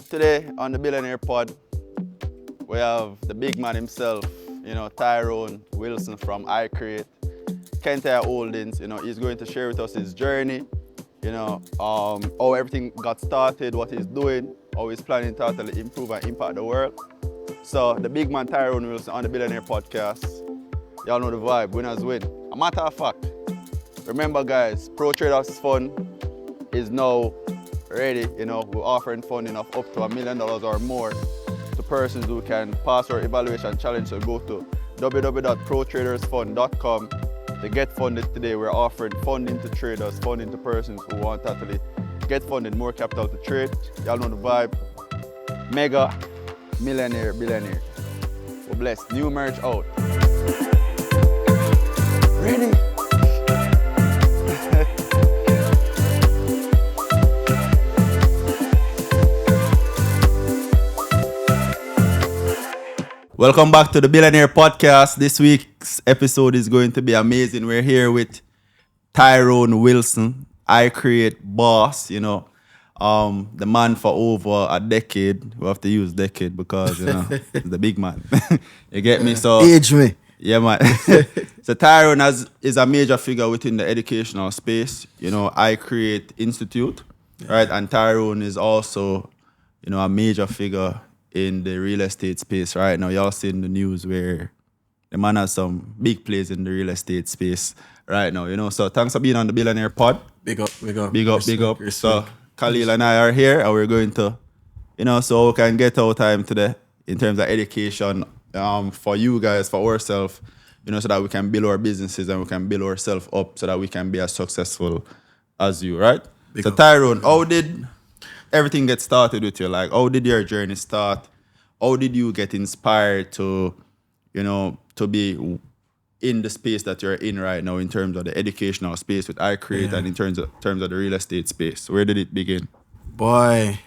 Today on the Billionaire Pod, we have the big man himself, Tyrone Wilson from I Create, Kentire Holdings. He's going to share with us his journey, how everything got started, what he's doing, how he's planning to totally improve and impact the world. So the big man Tyrone Wilson on the Billionaire Podcast. Y'all know the vibe, winners win. A matter of fact, remember guys, Pro Traders Fund is now ready. We're offering funding of up to $1 million or more to persons who can pass our evaluation challenge. So go to www.protradersfund.com to get funded today. We're offering funding to traders, funding to persons who want to actually get funded, more capital to trade. Y'all know the vibe. Mega, millionaire, billionaire. We're blessed. New merch out. Ready? Welcome back to the Billionaire Podcast. This week's episode is going to be amazing. We're here with Tyrone Wilson, I Create boss, the man for over a decade. We have to use decade because, he's the big man. You get me? So age me. Yeah, man. So Tyrone is a major figure within the educational space. I Create Institute, right? And Tyrone is also, a major figure in the real estate space right now. Y'all seen the news where the man has some big plays in the real estate space right now, So thanks for being on the Billionaire Pod. Big up. Respect. So Khalil and I are here and we're going to, so we can get our time today in terms of education for you guys, for ourselves, so that we can build our businesses and we can build ourselves up so that we can be as successful as you, right? So Tyrone, how did everything get started with you? Like, how did your journey start? How did you get inspired to, to be in the space that you're in right now in terms of the educational space with I Create and in terms of the real estate space? Where did it begin? Boy,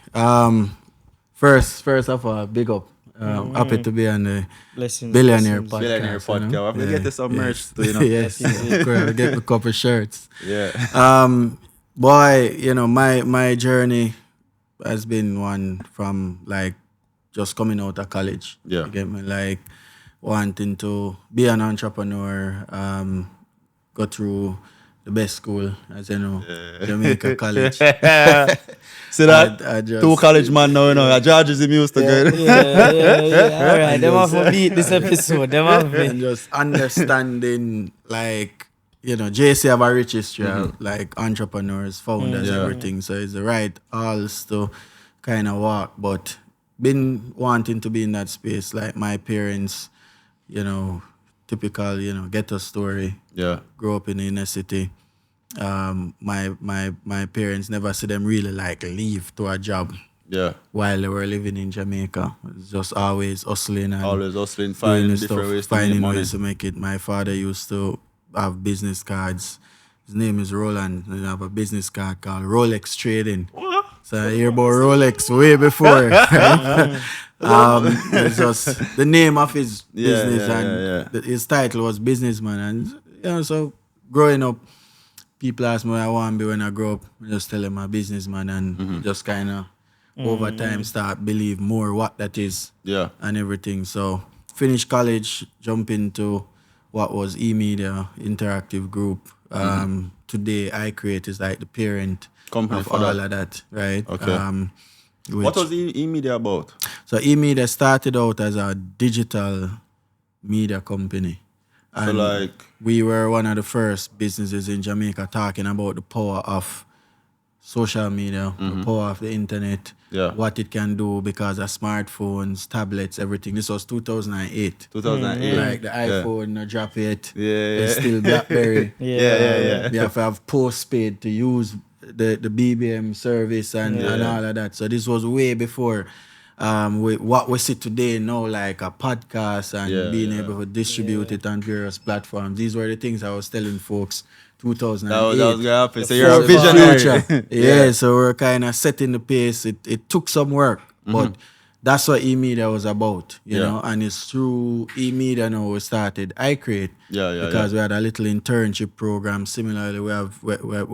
first of all, big up. Happy to be on the Billionaire Podcast. Billionaire Podcast. We get some merch too, Yes, we get a couple shirts. Yeah. Boy, my journey has been one from like just coming out of college. Yeah. You get me? Like wanting to be an entrepreneur, go through the best school, as you know, Jamaica College. See that? I just, two college man now, George is used to good. Yeah. All right, them have to beat this episode. Them have and just understanding, like, JC have a rich history, like entrepreneurs, founders, everything. So it's the right halls to kind of walk. But been wanting to be in that space, like my parents, typical, ghetto story. Yeah. Grew up in the inner city. My parents never see them really like leave to a job. Yeah. While they were living in Jamaica. It was just always hustling and finding different ways to make money. Ways to make it. My father used to have business cards. His name is Roland. He have a business card called Rolex Trading. What? So I hear about Rolex way before. It's just the name of his business and his title was businessman. And so growing up, people ask me what I want to be when I grow up. I just tell them I'm a businessman and just kind of over time start believe more what that is and everything. So finish college, jump into what was eMedia Interactive Group. Today, I Create is like the parent company of for all that. of that, right? Okay. What was eMedia about? So eMedia started out as a digital media company. And So like we were one of the first businesses in Jamaica talking about the power of social media, the power of the internet, what it can do because of smartphones, tablets, everything. This was 2008. 2008. Like the iPhone, drop it. Yeah. It's still BlackBerry. Yeah. We have to have postpaid to use the BBM service and all of that. So this was way before what we see today now, like a podcast and being able to distribute it on various platforms. These were the things I was telling folks 2008. That was going to happen. So you're a visionary. So we're kind of setting the pace. It took some work, but that's what eMedia was about, you know. And it's through eMedia now we started I Create. Because we had a little internship program. Similarly, we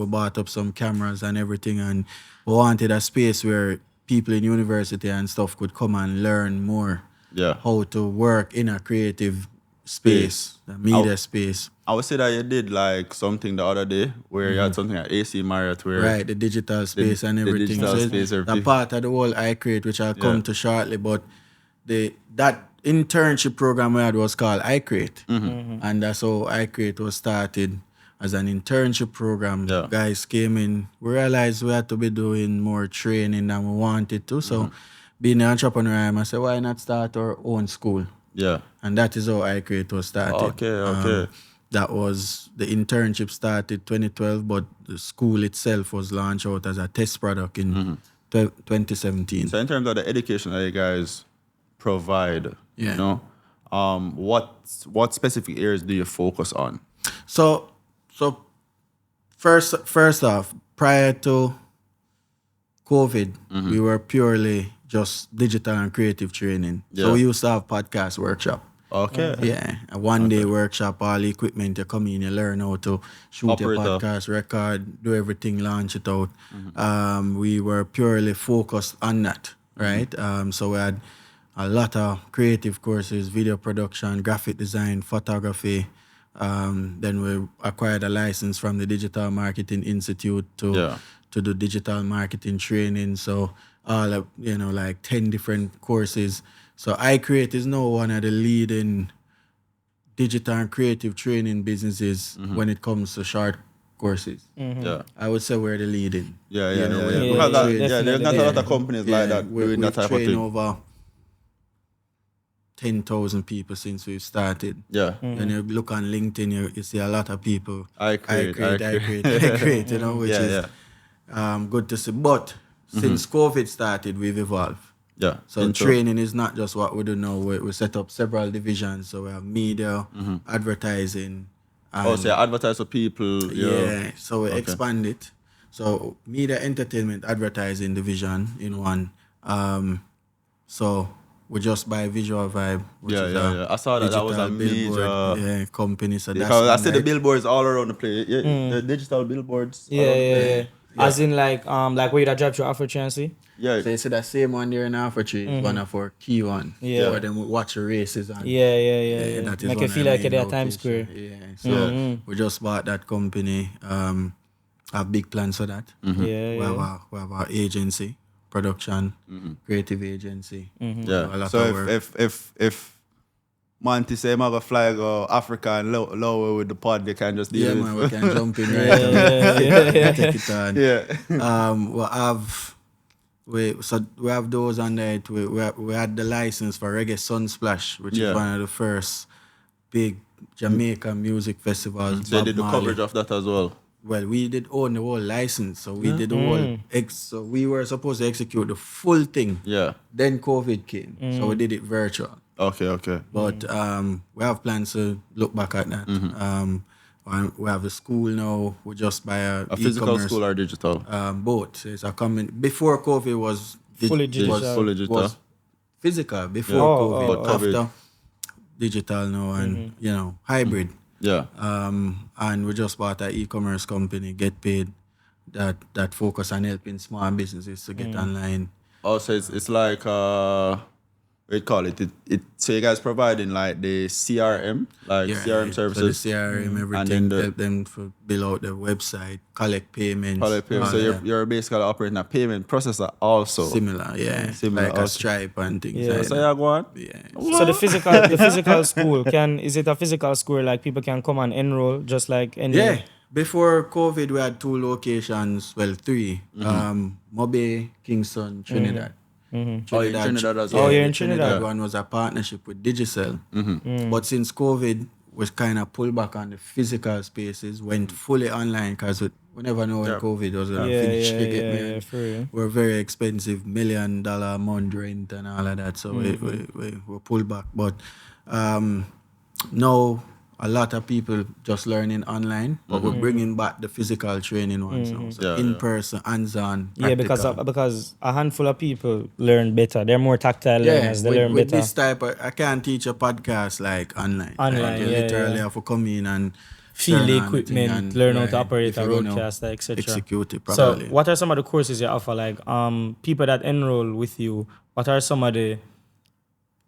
bought up some cameras and everything, and we wanted a space where people in university and stuff could come and learn more how to work in a creative space, the media space. I would say that you did like something the other day where you had something at AC Marriott where... Right, the digital space and everything. The digital space, the part of the whole I Create, which I'll come to shortly, but that internship program we had was called I Create. And that's how I Create was started as an internship program. Guys came in, we realized we had to be doing more training than we wanted to. So being an entrepreneur, I said, why not start our own school? Yeah. And that is how I Create was started. Okay. That was, the internship started 2012, but the school itself was launched out as a test product in 2017. So in terms of the education that you guys provide, you know, what specific areas do you focus on? So first off, prior to COVID, we were purely just digital and creative training. So we used to have podcast workshop. Okay. Yeah, a one-day workshop, all the equipment, you come in, you learn how to shoot your podcast, record, do everything, launch it out. We were purely focused on that, right? So we had a lot of creative courses, video production, graphic design, photography. Then we acquired a license from the Digital Marketing Institute to do digital marketing training. So all of, like 10 different courses. So I Create is now one of the leading digital and creative training businesses when it comes to short courses. I would say we're the leading. There's not a lot of companies like that doing that type of thing. We've trained over 10,000 people since we've started. When you look on LinkedIn, you see a lot of people. I create, which is good to see. But since COVID started, we've evolved. So training is not just what we do now. We set up several divisions. So we have media, advertising. So you advertise for people. So we expand it. So media, entertainment, advertising division in one. So we just buy Visual Vibe, which is I saw that was a major company. So because I see the billboards all around the place. The digital billboards. As in like where you drive to Afro-Chancy? So you see that same one there in Afro-Tree is one of our key one. Where then we watch the races on. That is make you feel like you're at Times Square. So we just bought that company. Have big plans for that. We have our agency, production, creative agency. So if Monty say I'm gonna fly go Africa and lower with the pod, they can just deal with we can jump in right take it on. We have those on there. We had the license for Reggae Sunsplash, which is one of the first big Jamaican music festivals. So they did the coverage of that as well. Well, we did own the whole license, so we did the whole. So we were supposed to execute the full thing. Then COVID came, so we did it virtual. Okay. But we have plans to look back at that. We have a school now. We just buy a physical school or digital? Both. It's a before COVID was fully digital. Was physical before COVID. After digital now and hybrid. And we just bought an e-commerce company, Get Paid, that focus on helping small businesses to get online. Also, it's like what do you call it? So you guys providing like the CRM, CRM services. So the CRM, everything, help them to build out the website, collect payments. So you're basically operating a payment processor also. Similar, like a Stripe and things. So you go on. So the physical school is it a physical school like people can come and enroll just like any? Yeah. Before COVID, we had 2 locations. Well, 3. Mobe, Kingston, Trinidad. You're in Trinidad as well. Oh, you're in Trinidad. One was a partnership with Digicel. But since COVID, we kind of pulled back on the physical spaces, went fully online because we never know when COVID was going to finish. We're very expensive, $1 million a month rent and all of that. So we pulled back. But now a lot of people just learning online, but we're bringing back the physical training ones now. So in person, hands-on, practical. Because a handful of people learn better. They're more tactile learners. They learn better. This type, I can't teach a podcast like online. You literally have to come in and feel the turn on thing equipment, and, learn how to right, operate if a you're gonna roadcaster, etc. execute it So, properly. what are some of the courses you offer? Like, people that enroll with you, what are some of the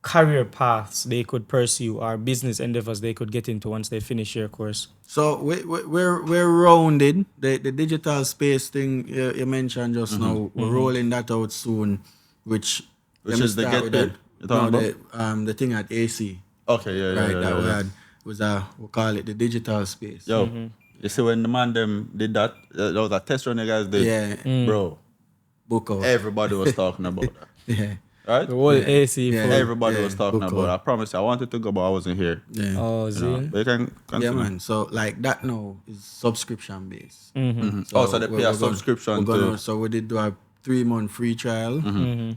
career paths they could pursue or business endeavors they could get into once they finish your course? So we're rounded. The digital space thing you mentioned just now, we're rolling that out soon, which is the Get Paid? You're talking about? the thing at AC. Okay, yeah. We had was we call it the digital space. Yo, you see when the man them did that, there was a test run you guys did. Yeah. Bro, Book out. everybody was talking about that. Yeah. Right? The whole AC Yeah. full. Everybody was talking book about it. out. I promise you, I wanted to go, but I wasn't here. Yeah. Oh, You know? But you can Yeah, continue. man. So like that now is subscription based. So they pay a subscription to... So we did do a 3-month free trial.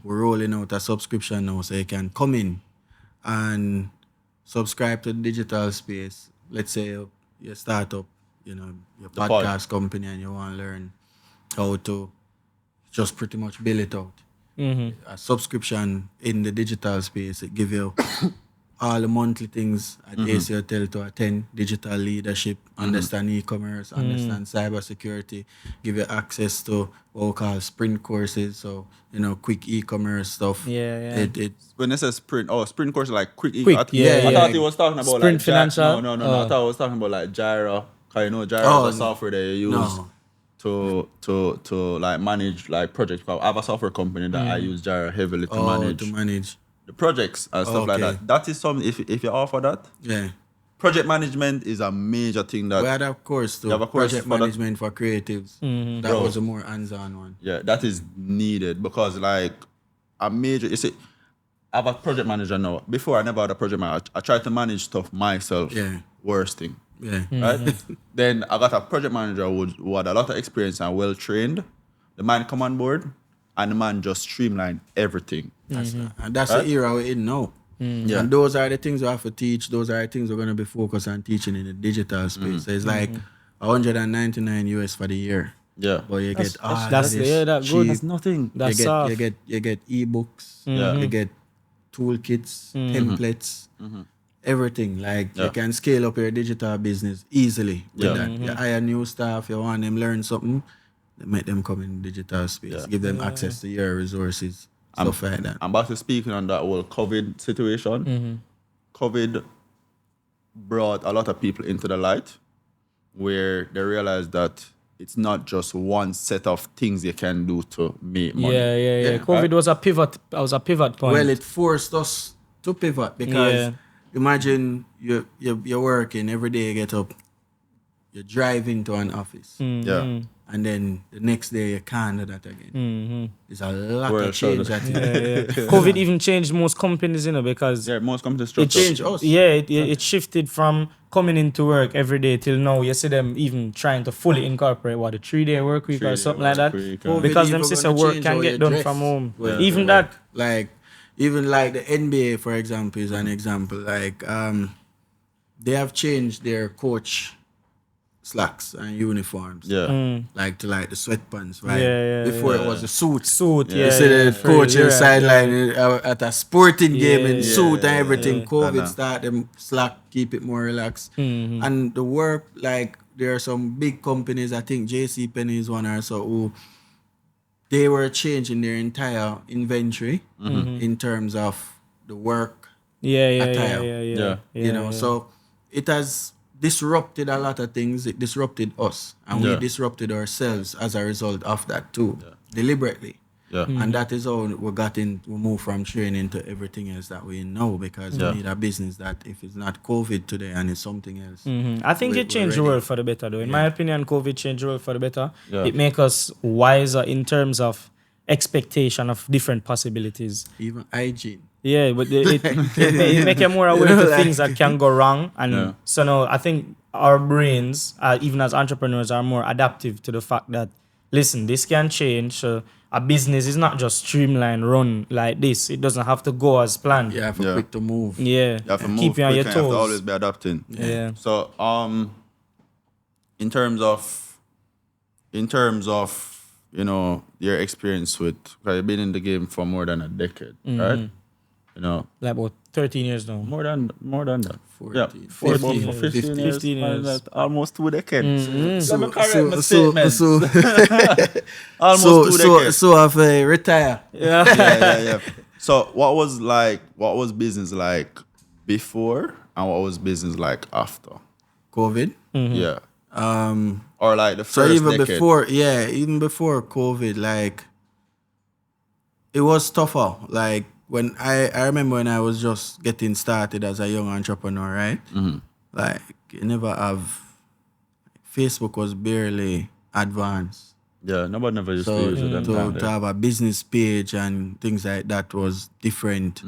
We're rolling out a subscription now, so you can come in and subscribe to the digital space. Let's say you start up, your podcast company, and you want to learn how to just pretty much build it out. A subscription in the digital space, it give you all the monthly things at AC Hotel to attend digital leadership, understand e-commerce, understand cybersecurity, give you access to what we call sprint courses, so quick e-commerce stuff. Yeah. When they say sprint, sprint course like quick. Quick, I yeah. thought he was talking about Sprint like financial? No. I thought he was talking about like Jira. Cause Jira is a software that you use to like manage like projects. I have a software company that I use Jira heavily to manage the projects and stuff like that. That is something, if you offer that, project management is a major thing that... We had a course too, project management for creatives. That was a more hands-on one. Yeah, that is needed because like a major... You see, I have a project manager now. Before, I never had a project manager. I tried to manage stuff myself. Yeah. Worst thing. Yeah. Right? Then I got a project manager who had a lot of experience and well-trained. The man come on board and the man just streamlined everything. And that's the era we're in now. Yeah. And those are the things we have to teach. Those are the things we're going to be focused on teaching in the digital space. So it's like $199 for the year. Yeah. But you get That's good. That's nothing. That's you soft. get ebooks. Yeah. You get toolkits, templates, everything. Like you can scale up your digital business easily with that. You hire new staff, you want them learn something, make them come in digital space. Give them access to your resources, stuff like that. I'm about to speak on that whole COVID situation. COVID brought a lot of people into the light where they realized that it's not just one set of things you can do to make money. Yeah. COVID was a pivot point. Well, it forced us to pivot because imagine you're working every day, you get up, you drive into an office. Yeah. And then the next day you can't do that again. There's a lot Well, of change. sure. COVID even changed most companies, because most companies it structure. changed us. it shifted from coming into work every day till now. You see them even trying to fully incorporate the 3-day work week or something like that. Because them sister work can get done from home. Well, Even that. Even like the NBA, for example, is an example. Like they have changed their coach slacks and uniforms. Yeah. Like to the sweatpants, right? Yeah, Before it was a suit. Yeah. You see the coach You're inside right, at a sporting game in suit and everything. yeah. COVID start them slack, keep it more relaxed. And the work, there are some big companies, I think JCPenney is one or so, who they were changing their entire inventory in terms of the work attire. So it has disrupted a lot of things. It disrupted us, and we disrupted ourselves as a result of that too, deliberately. Yeah. And that is how we moved from training to everything else that we know, because we need a business that if it's not COVID today and it's something else. I think it changed the world for the better though. In my opinion, COVID changed the world for the better. Yeah. It makes us wiser in terms of expectation of different possibilities. Even hygiene. Yeah, but it make you more aware of things that can go wrong. And so now I think our brains, even as entrepreneurs, are more adaptive to the fact that, listen, this can change. So a business is not just streamlined, run like this. It doesn't have to go as planned. You have to quick to move. Yeah, You have to move keep you on your quick and you have to toes. always be adapting. Yeah. So, in terms of your experience with, because you've been in the game for more than a decade, right? You know, Like about 13 years now. more than that. 14, Yeah, 15 about 15 years. 15 years. Almost 2 decades. Let me So, correct my so, statements. so, Almost 2 decades. so I've retire. Yeah. So what was business like before and what was business like after? COVID. Yeah. Or like the So first even decade. even before COVID, like it was tougher. Like when I remember when I was just getting started as a young entrepreneur, right? Like you never have Facebook was barely advanced. Yeah, nobody never used to So use it. Them time to there. have a business page and things like that was different.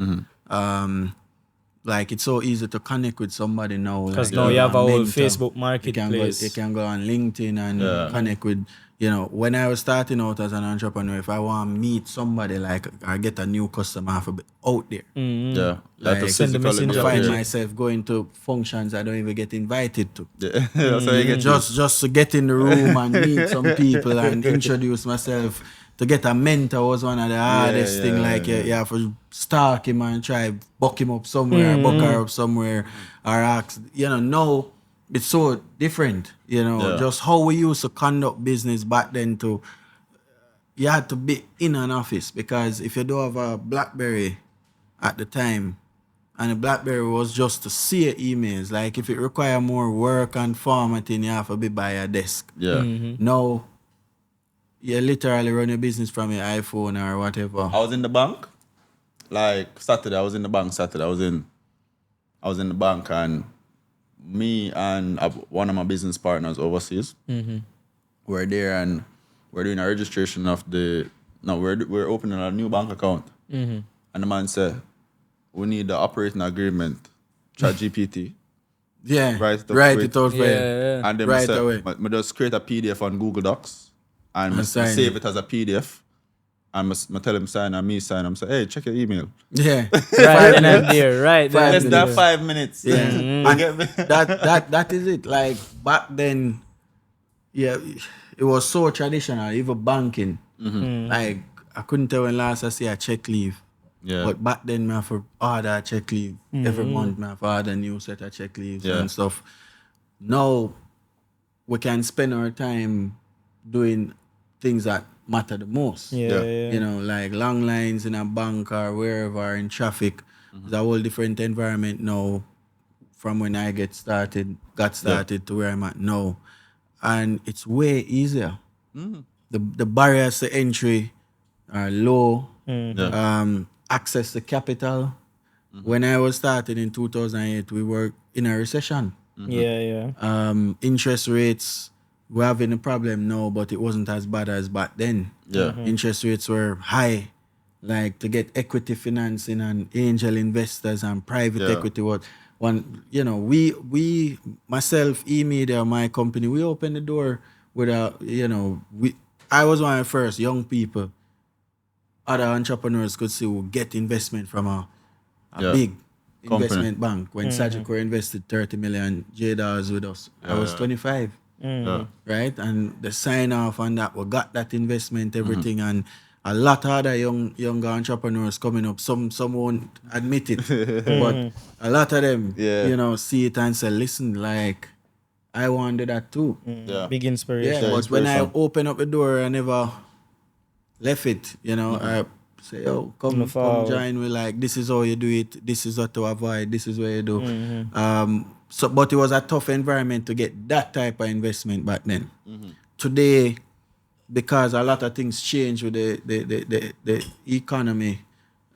Like it's so easy to connect with somebody now. Because like, now you have a whole mentor. Facebook You marketplace. can go on LinkedIn and connect with, when I was starting out as an entrepreneur, if I want to meet somebody like or get a new customer, I have to be out there. Yeah. Like, to send the physically messenger be out Find there. myself going to functions I don't even get invited to. Yeah. That's how you get Just to get in the room and meet some people and introduce myself. To get a mentor was one of the hardest thing. Like you have to stalk him and try buck him up somewhere, buck her up somewhere, or ask. Now it's so different. Just how we used to conduct business back then. You had to be in an office because if you don't have a BlackBerry at the time, and the BlackBerry was just to see your emails. Like if it require more work and formatting, you have to be by your desk. Yeah. Now, you literally run your business from your iPhone or whatever. I was in the bank. Like Saturday, I was in the bank. I was in the bank and me and one of my business partners overseas were there and we're doing a registration of we're opening a new bank account. And the man said, we need the operating agreement, ChatGPT. Yeah, Write it out for you. Yeah. And then Right I away. just create a PDF on Google Docs and I sign save it as a PDF. And I tell him sign and me sign. I'm say, hey, check your email. Yeah. Right then and there. Right then. Less and than there. 5 minutes. Yeah. You get me? that is it. Like back then, it was so traditional, even banking. Like I couldn't tell when last I see a check leave. Yeah. But back then, I have to order a check leave. Every month, I have to order a new set of check leaves and stuff. Now, we can spend our time doing things that matter the most. Yeah. Like long lines in a bank or wherever in traffic. It's a whole different environment now from when I got started to where I'm at now. And it's way easier. The barriers to entry are low. Access to capital. When I was starting in 2008, we were in a recession. Yeah. Interest rates, we're having a problem now, but it wasn't as bad as back then. Yeah. Interest rates were high. Like to get equity financing and angel investors and private equity was we myself, E-Media, my company, we opened the door with I was one of the first young people other entrepreneurs could see who get investment from a big investment bank. When Sagicor invested $30 million J-dollars with us, I was 25. Right? And the sign off on that, we got that investment, everything, and a lot of other younger entrepreneurs coming up. Some won't admit it, but a lot of them, see it and say, listen, like, I want to do that too. Big inspiration. Yeah, but when I open up the door, I never left it, I say, come join me, like, this is how you do it, this is what to avoid, this is what you do. But it was a tough environment to get that type of investment back then. Today, because a lot of things change with the economy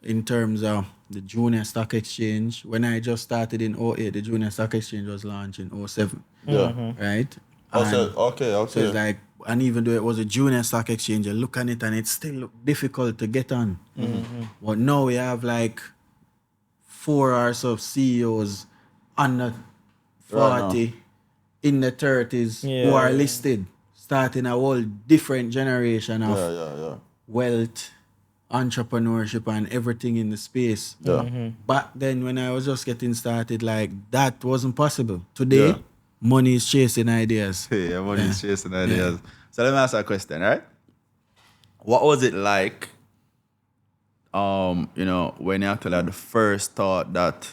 in terms of the junior stock exchange. When I just started in 2008, the junior stock exchange was launched in 2007. Right? Okay. So it's like, and even though it was a junior stock exchange, you look on it and it still look difficult to get on. But now we have like 4 or so CEOs under 40, in the 30s, who are listed, starting a whole different generation of wealth, entrepreneurship, and everything in the space. Back then, when I was just getting started, like, that wasn't possible. Today, money is chasing ideas. Money is chasing ideas. So let me ask you a question, right? What was it like when you actually had the first thought that,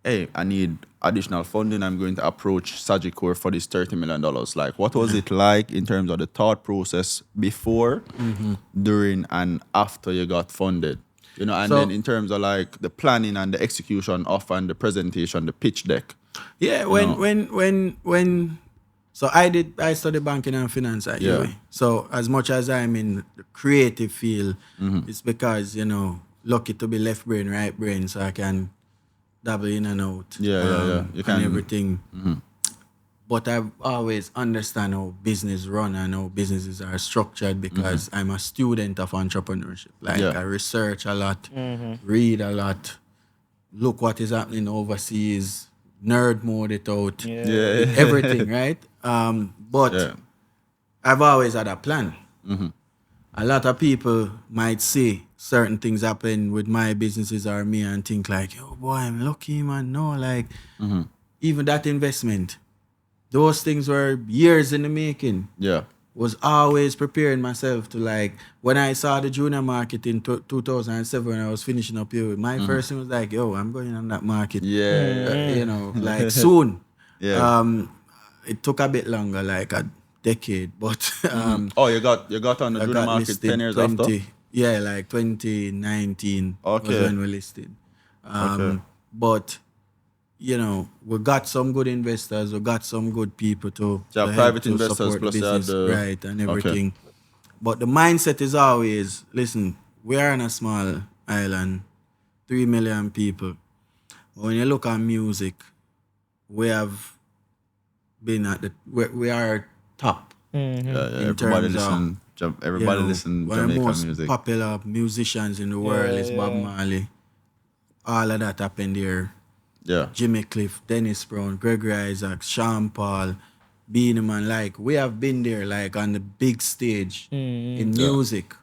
hey, I need additional funding, I'm going to approach Sagicor for this $30 million. Like, what was it like in terms of the thought process before, during, and after you got funded? And then in terms of like the planning and the execution of and the presentation, the pitch deck. Yeah, so I studied banking and finance at UA. So as much as I'm in the creative field, it's because, lucky to be left brain, right brain, so I can dabble in and out. You can, and everything. But I've always understand how business run and how businesses are structured because I'm a student of entrepreneurship. Like I research a lot, read a lot, look what is happening overseas, nerd mode it out, everything, right? But I've always had a plan. A lot of people might say certain things happen with my businesses or me and think like, yo, boy, I'm lucky, man. No, like, even that investment, those things were years in the making. Yeah. Was always preparing myself to, like, when I saw the junior market in 2007 when I was finishing up here, my first thing was like, yo, I'm going on that market. Like soon. It took a bit longer, like a decade, but you got on the junior market 10 years after? Yeah, like 2019 was when we listed. But we got some good investors, we got some good people to private to investors support plus the business, the right, and everything. But the mindset is always, listen, we are on a small island, 3 million people. When you look at music, we have been at we are top. Everybody listen Jamaican most music. Popular musicians in the world is Bob Marley. All of that happened here. Jimmy Cliff, Dennis Brown, Gregory Isaacs, Sean Paul, Beenie Man. Like, we have been there, like, on the big stage in music.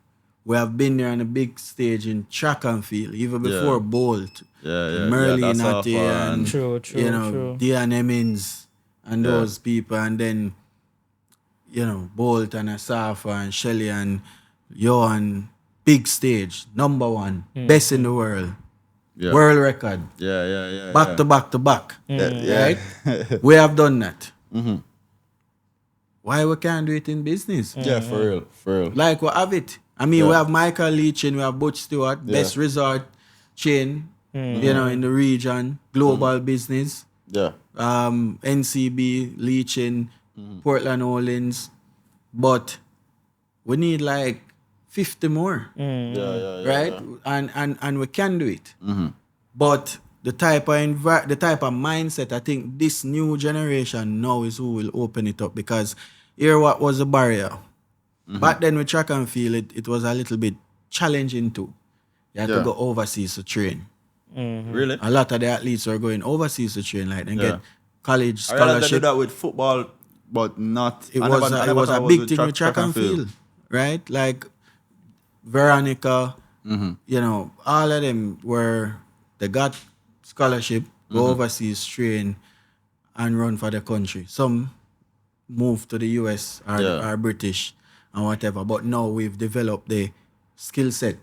We have been there on the big stage in track and field, even before Bolt, Merlin Natty, and true. Dion Emmons and those people, and then Bolt and Asafa and Shelly and Johan, big stage, number one, best in the world. World record. Back to back. Right? We have done that. Why we can't do it in business? Yeah, for real. Like, we have it. I mean, we have Michael Leachin, we have Butch Stewart, best resort chain, in the region, global business. NCB, Leachin, Portland Orleans. But we need like 50 more. Right? And we can do it. But the type of mindset, I think this new generation now is who will open it up, because here what was the barrier? Back then with track and field, it was a little bit challenging too. You had to go overseas to train. Really? A lot of the athletes are going overseas to train, like, and get college I realized they scholarship. do that with football, but not. It was a big thing with track and field, right? Like Veronica, all of them they got scholarship, go overseas, train, and run for the country. Some moved to the US or British and whatever, but now we've developed the skill set.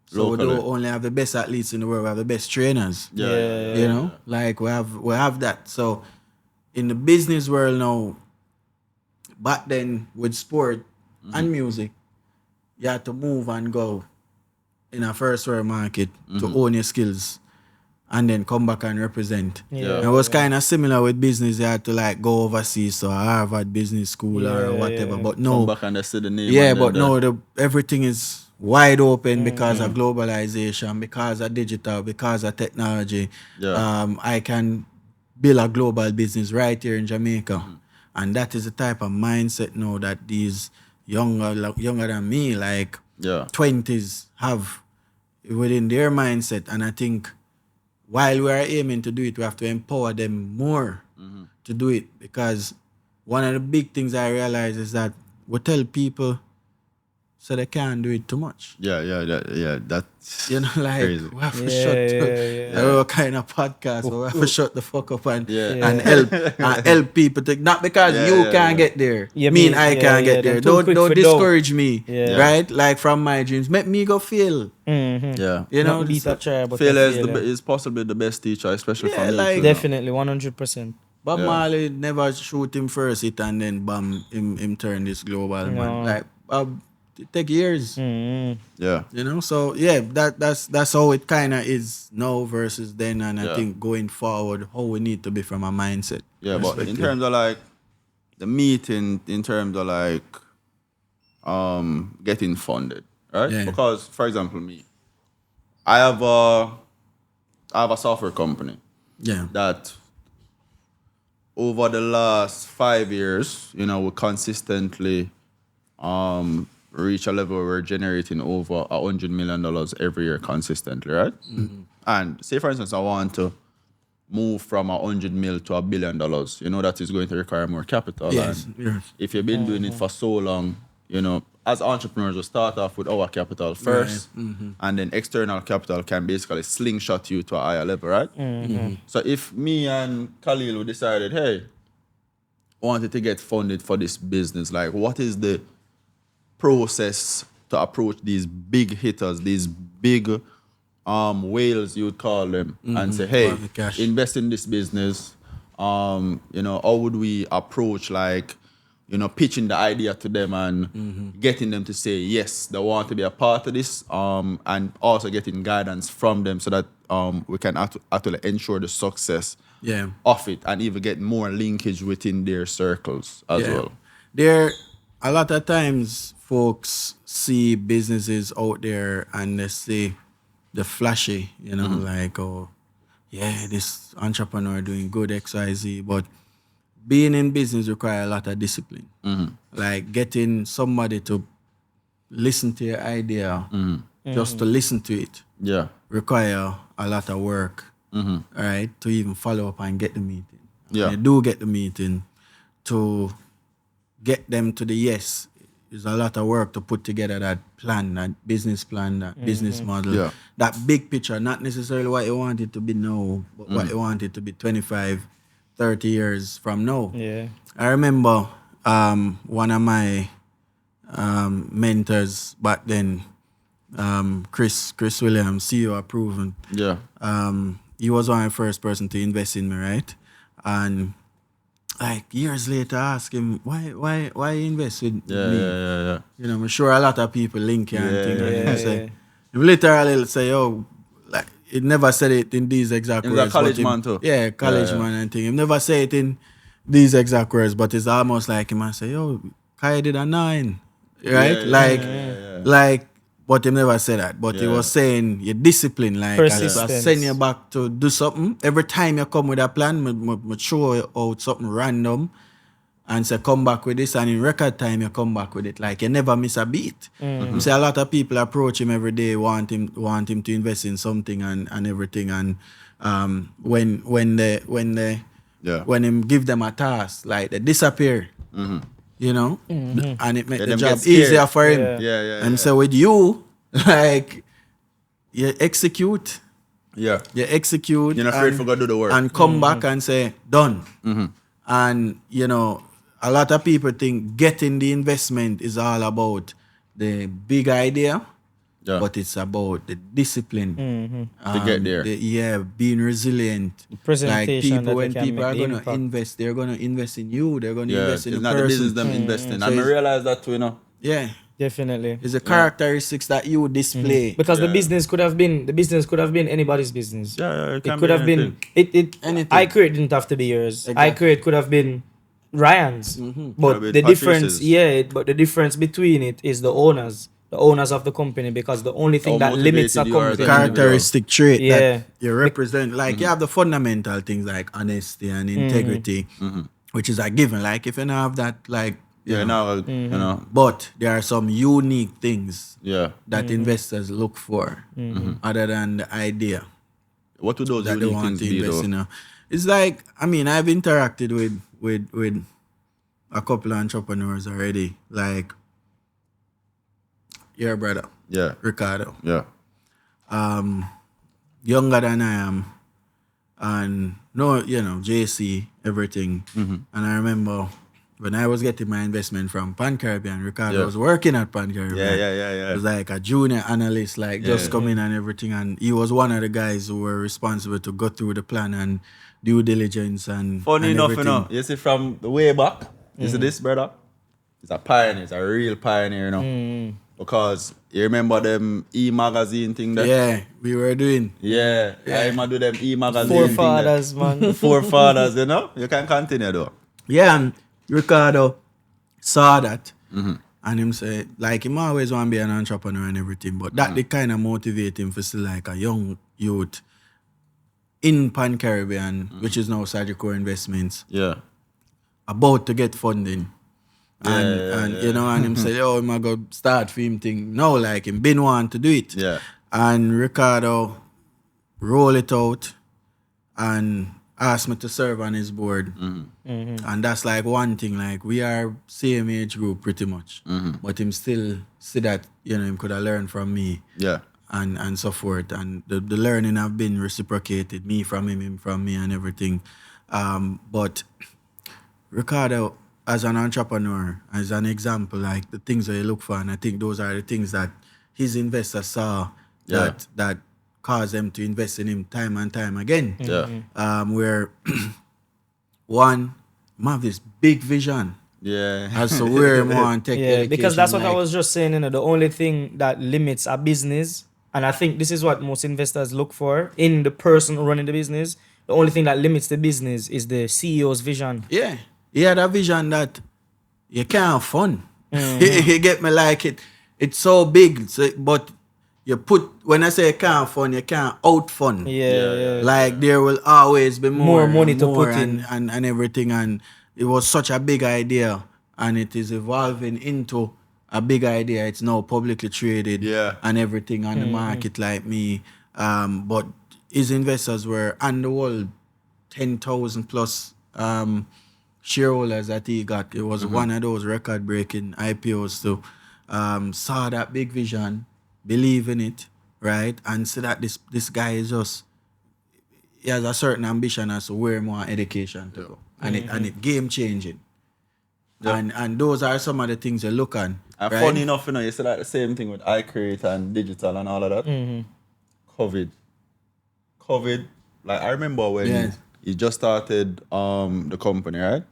So Locally. we don't only have the best athletes in the world, we have the best trainers. Like we have that. So in the business world now, back then with sport and music, you had to move and go in a first world market to own your skills and then come back and represent. And it was kind of similar with business. You had to like go overseas to Harvard Business School or whatever. But no, come back and they see the name. yeah, but no, everything is wide open because of globalization, because of digital, because of technology. I can build a global business right here in Jamaica. And that is the type of mindset now that these younger than me, like 20s, have within their mindset. And I think while we are aiming to do it, we have to empower them more to do it. Because one of the big things I realize is that we tell people so they can't do it too much. Yeah. That's You know, like crazy. we have to shut what kind of podcast, we have to shut the fuck up and help people to, not because you can't get there. I can't get there. Don't discourage me. Right? Like from my dreams. Make me go fail. Yeah. You know, failure is possibly the best teacher, especially for me. like, definitely 100%. Bob Marley never shoot him first hit and then bam him turn this global man. Like it take years. Yeah. You know, so that's how it kinda is now versus then, and I think going forward how we need to be from a mindset. Yeah, but in terms of like the meeting, in terms of like getting funded, right? Yeah. Because for example me, I have a software company that over the last 5 years, you know, we consistently reach a level where we're generating over $100 million every year consistently, right? And say, for instance, I want to move from $100 million to $1 billion. You know, that is going to require more capital. Yes. And if you've been doing it for so long, you know, as entrepreneurs, we start off with our capital first, and then external capital can basically slingshot you to a higher level, right? So if me and Khalil decided, hey, wanted to get funded for this business, like what is the process to approach these big hitters, these big whales, you would call them, and say, hey, invest in this business. You know, how would we approach, like, you know, pitching the idea to them and getting them to say yes, they want to be a part of this, and also getting guidance from them so that we can actually ensure the success of it and even get more linkage within their circles as well. There, a lot of times folks see businesses out there and they say the flashy, you know, like, oh, yeah, this entrepreneur doing good XYZ, but being in business requires a lot of discipline. Like getting somebody to listen to your idea, just to listen to it, require a lot of work, right, to even follow up and get the meeting. When you do get the meeting, to get them to the yes, is a lot of work to put together that plan, that business plan, that business model, that big picture, not necessarily what you want it to be now, but what you want it to be 25, 30 years from now. I remember one of my mentors back then, Chris Williams, CEO Approven. He was one of the first person to invest in me, right? And like years later, I asked him why he invest with me. You know, I'm sure a lot of people link and things. And he say, he literally say, oh, like he never said it in these exact words. He was a college man too. Yeah, college man and thing. He never say it in these exact words, but it's almost like him. I say, yo, Kai did a 9, right? Like, but he never said that. But he was saying your discipline, like I send you back to do something. Every time you come with a plan, I show you out something random and say come back with this, and in record time you come back with it. Like you never miss a beat. You see a lot of people approach him every day, want him to invest in something and everything. And when him give them a task, like they disappear. You know, and it make the job easier for him. And so with you, like you execute. You execute. You're not afraid to go do the work. And come back and say, done. And, you know, a lot of people think getting the investment is all about the big idea, but it's about the discipline. To get there. Being resilient. Presentation, like people, when can people are make the going to invest, they're going to invest in you. They're going to invest in it's the not person. the business them investing. And I realize that too, you know. Yeah. Definitely. It's the characteristics that you display. Because the business could have been anybody's business. It could have been Anything. I create didn't have to be yours. Exactly. I create could have been Ryan's. But the difference, but the difference between it is the owners of the company, because the only thing that limits a company, characteristic trait that you represent. Like you have the fundamental things like honesty and integrity, which is a given. Like if you don't have that, like you know. But there are some unique things that investors look for, other than the idea. What do those that they unique want things to be invest though? in? It's like, I mean, I've interacted with a couple of entrepreneurs already. Like, your brother, Yeah. Ricardo. Yeah. Younger than I am, and no, JC, everything. And I remember when I was getting my investment from Pan Caribbean, Ricardo was working at Pan Caribbean. Yeah. He was like a junior analyst, just coming and everything. And he was one of the guys who were responsible to go through the plan and due diligence and Funny and enough, everything. you see from the way back, you see this brother? He's a pioneer, he's a real pioneer, Because you remember them e-magazine thing that? Yeah, we were doing. Yeah. I do them e-magazine Forefathers, thing. man. The forefathers, You can continue though. Yeah, and Ricardo saw that. And him say, him always want to be an entrepreneur and everything, but that they kind of motivate him for still like a young youth in Pan Caribbean, which is now Sagicor Investments, Yeah. about to get funding. And him say, I'm going to start film thing. No, him been want to do it. Yeah. And Ricardo roll it out and asked me to serve on his board. And that's one thing, we are same age group pretty much. But him still see that, him could have learned from me. Yeah. And so forth. And the learning have been reciprocated, me from him from me and everything. But Ricardo, as an entrepreneur, as an example, the things that you look for, and I think those are the things that his investors saw that caused them to invest in him time and time again. Yeah. Where one, have this big vision. Yeah. As to where he want to take education. Because that's what I was just saying, the only thing that limits a business, and I think this is what most investors look for in the person running the business, the only thing that limits the business is the CEO's vision. Yeah. He had a vision that you can't have fun. You get me it. It's so big, but you put, when I say you can't have fun, you can't out fun. Yeah. There will always be more money to put and, in. and everything. And it was such a big idea, and it is evolving into a big idea. It's now publicly traded and everything on the market like me. But his investors were on the world 10,000 plus shareholders that he got. It was one of those record-breaking IPOs to saw that big vision, believe in it, right? And see that this guy is he has a certain ambition as to where more education to go. And it game-changing. And those are some of the things you look at. And right? funny enough, you see the same thing with iCreate and digital and all of that. COVID, I remember when he just started the company, right?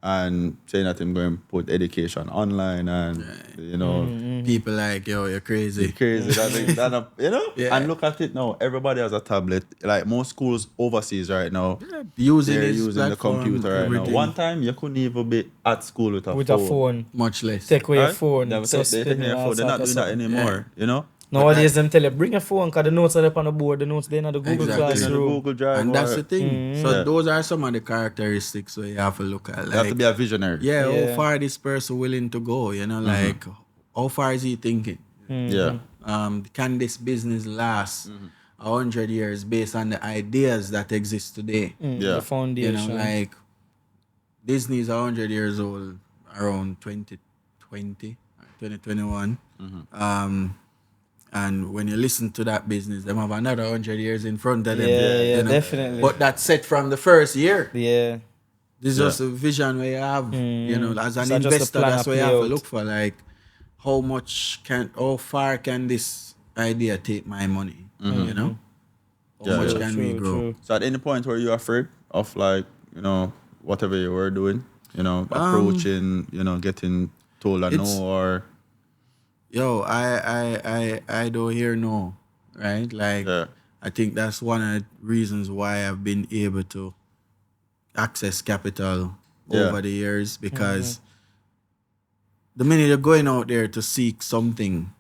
And saying that I'm going to put education online and, people yo, you're crazy. And look at it now. Everybody has a tablet. Most schools overseas right now, they're using the computer right now. One time, you couldn't even be at school with a phone. Much less. Take away your phone. They're not doing that anymore, Nowadays, them tell you, bring your phone, because the notes are up on the board, the notes they're in the Google Classroom. Google Drive. And that's the thing. So those are some of the characteristics where you have to look at. You have to be a visionary. Yeah, how far this person willing to go, how far is he thinking? Can this business last 100 years based on the ideas that exist today? The foundation. Disney is 100 years old around 2020, 2021. And when you listen to that business, they have another 100 years in front of them. Yeah, definitely. But that's set from the first year. Yeah. This is just a vision where you have, as an investor, that's what you have to look for. How far can this idea take my money? How much can we grow? True. So at any point were you afraid of whatever you were doing, approaching, getting told a no or... Yo, I don't hear no, right? I think that's one of the reasons why I've been able to access capital over the years, because the minute you're going out there to seek something,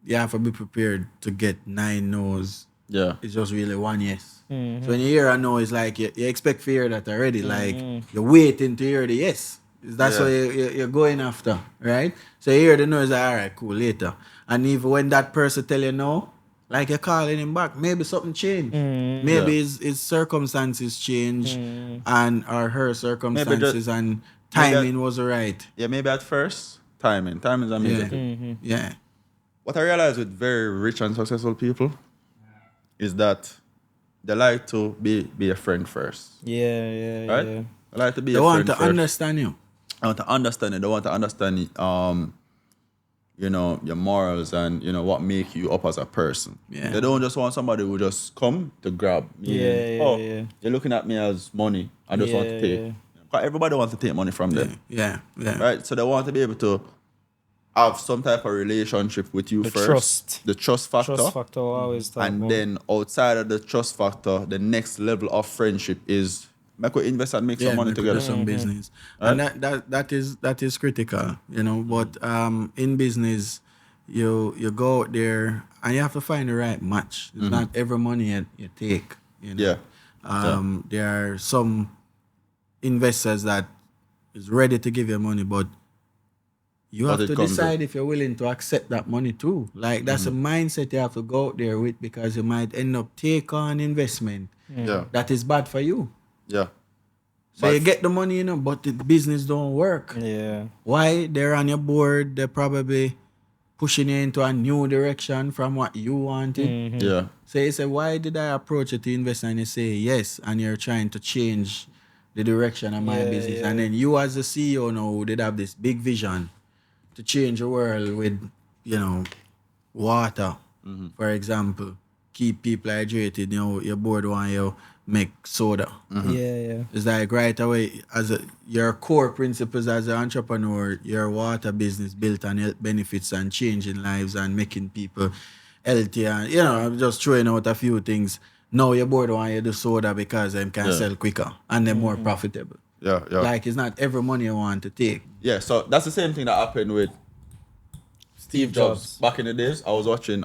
you have to be prepared to get 9 no's. Yeah. It's just really 1 yes. So when you hear a no, it's you expect to hear that already. You're waiting to hear the yes. That's what you're going after, right? So you hear the no, it's all right, cool, later. And even when that person tell you no, you're calling him back, maybe something changed. Maybe his circumstances change and or her circumstances and timing was right. Yeah, maybe at first timing. Timing is a major Yeah. thing. Yeah. What I realize with very rich and successful people is that they like to be a friend first. Yeah. Right? They like to be They a want friend to first. understand you. I want to understand it. They want to understand you know, your morals and, you know, what make you up as a person. Yeah. They don't just want somebody who just come to grab. Meaning, Yeah. you're looking at me as money. I just want to take. Yeah. 'Cause everybody wants to take money from them. Yeah. Right? So they want to be able to have some type of relationship with you The first. trust. The trust factor. Trust factor always talk And about. then outside of the trust factor, the next level of friendship is make we invest and make some money we could together. do some business, and that is critical, you know. But in business, you go out there and you have to find the right match. It's not every money you take, you know. Yeah. There are some investors that is ready to give you money, but you But have it to comes decide if you're willing to accept that money too. Like that's a mindset you have to go out there with, because you might end up take on investment Yeah. that is bad for you. Yeah. So you get the money, you know, but the business don't work. Yeah. Why? They're on your board. They're probably pushing you into a new direction from what you wanted. Yeah. So you say, why did I approach you to invest? And you say yes, and you're trying to change the direction of my business. And then you as the CEO now did have this big vision to change the world with, you know, water, for example. Keep people hydrated. You know, your board want you make soda. Yeah. It's like right away, your core principles as an entrepreneur, your water business built on health benefits and changing lives and making people healthier. You know, I'm just throwing out a few things. Now your board want you to do soda because they can sell quicker and they're more profitable. Yeah. Like it's not every money you want to take. Yeah, so that's the same thing that happened with Steve Jobs. Back in the days, I was watching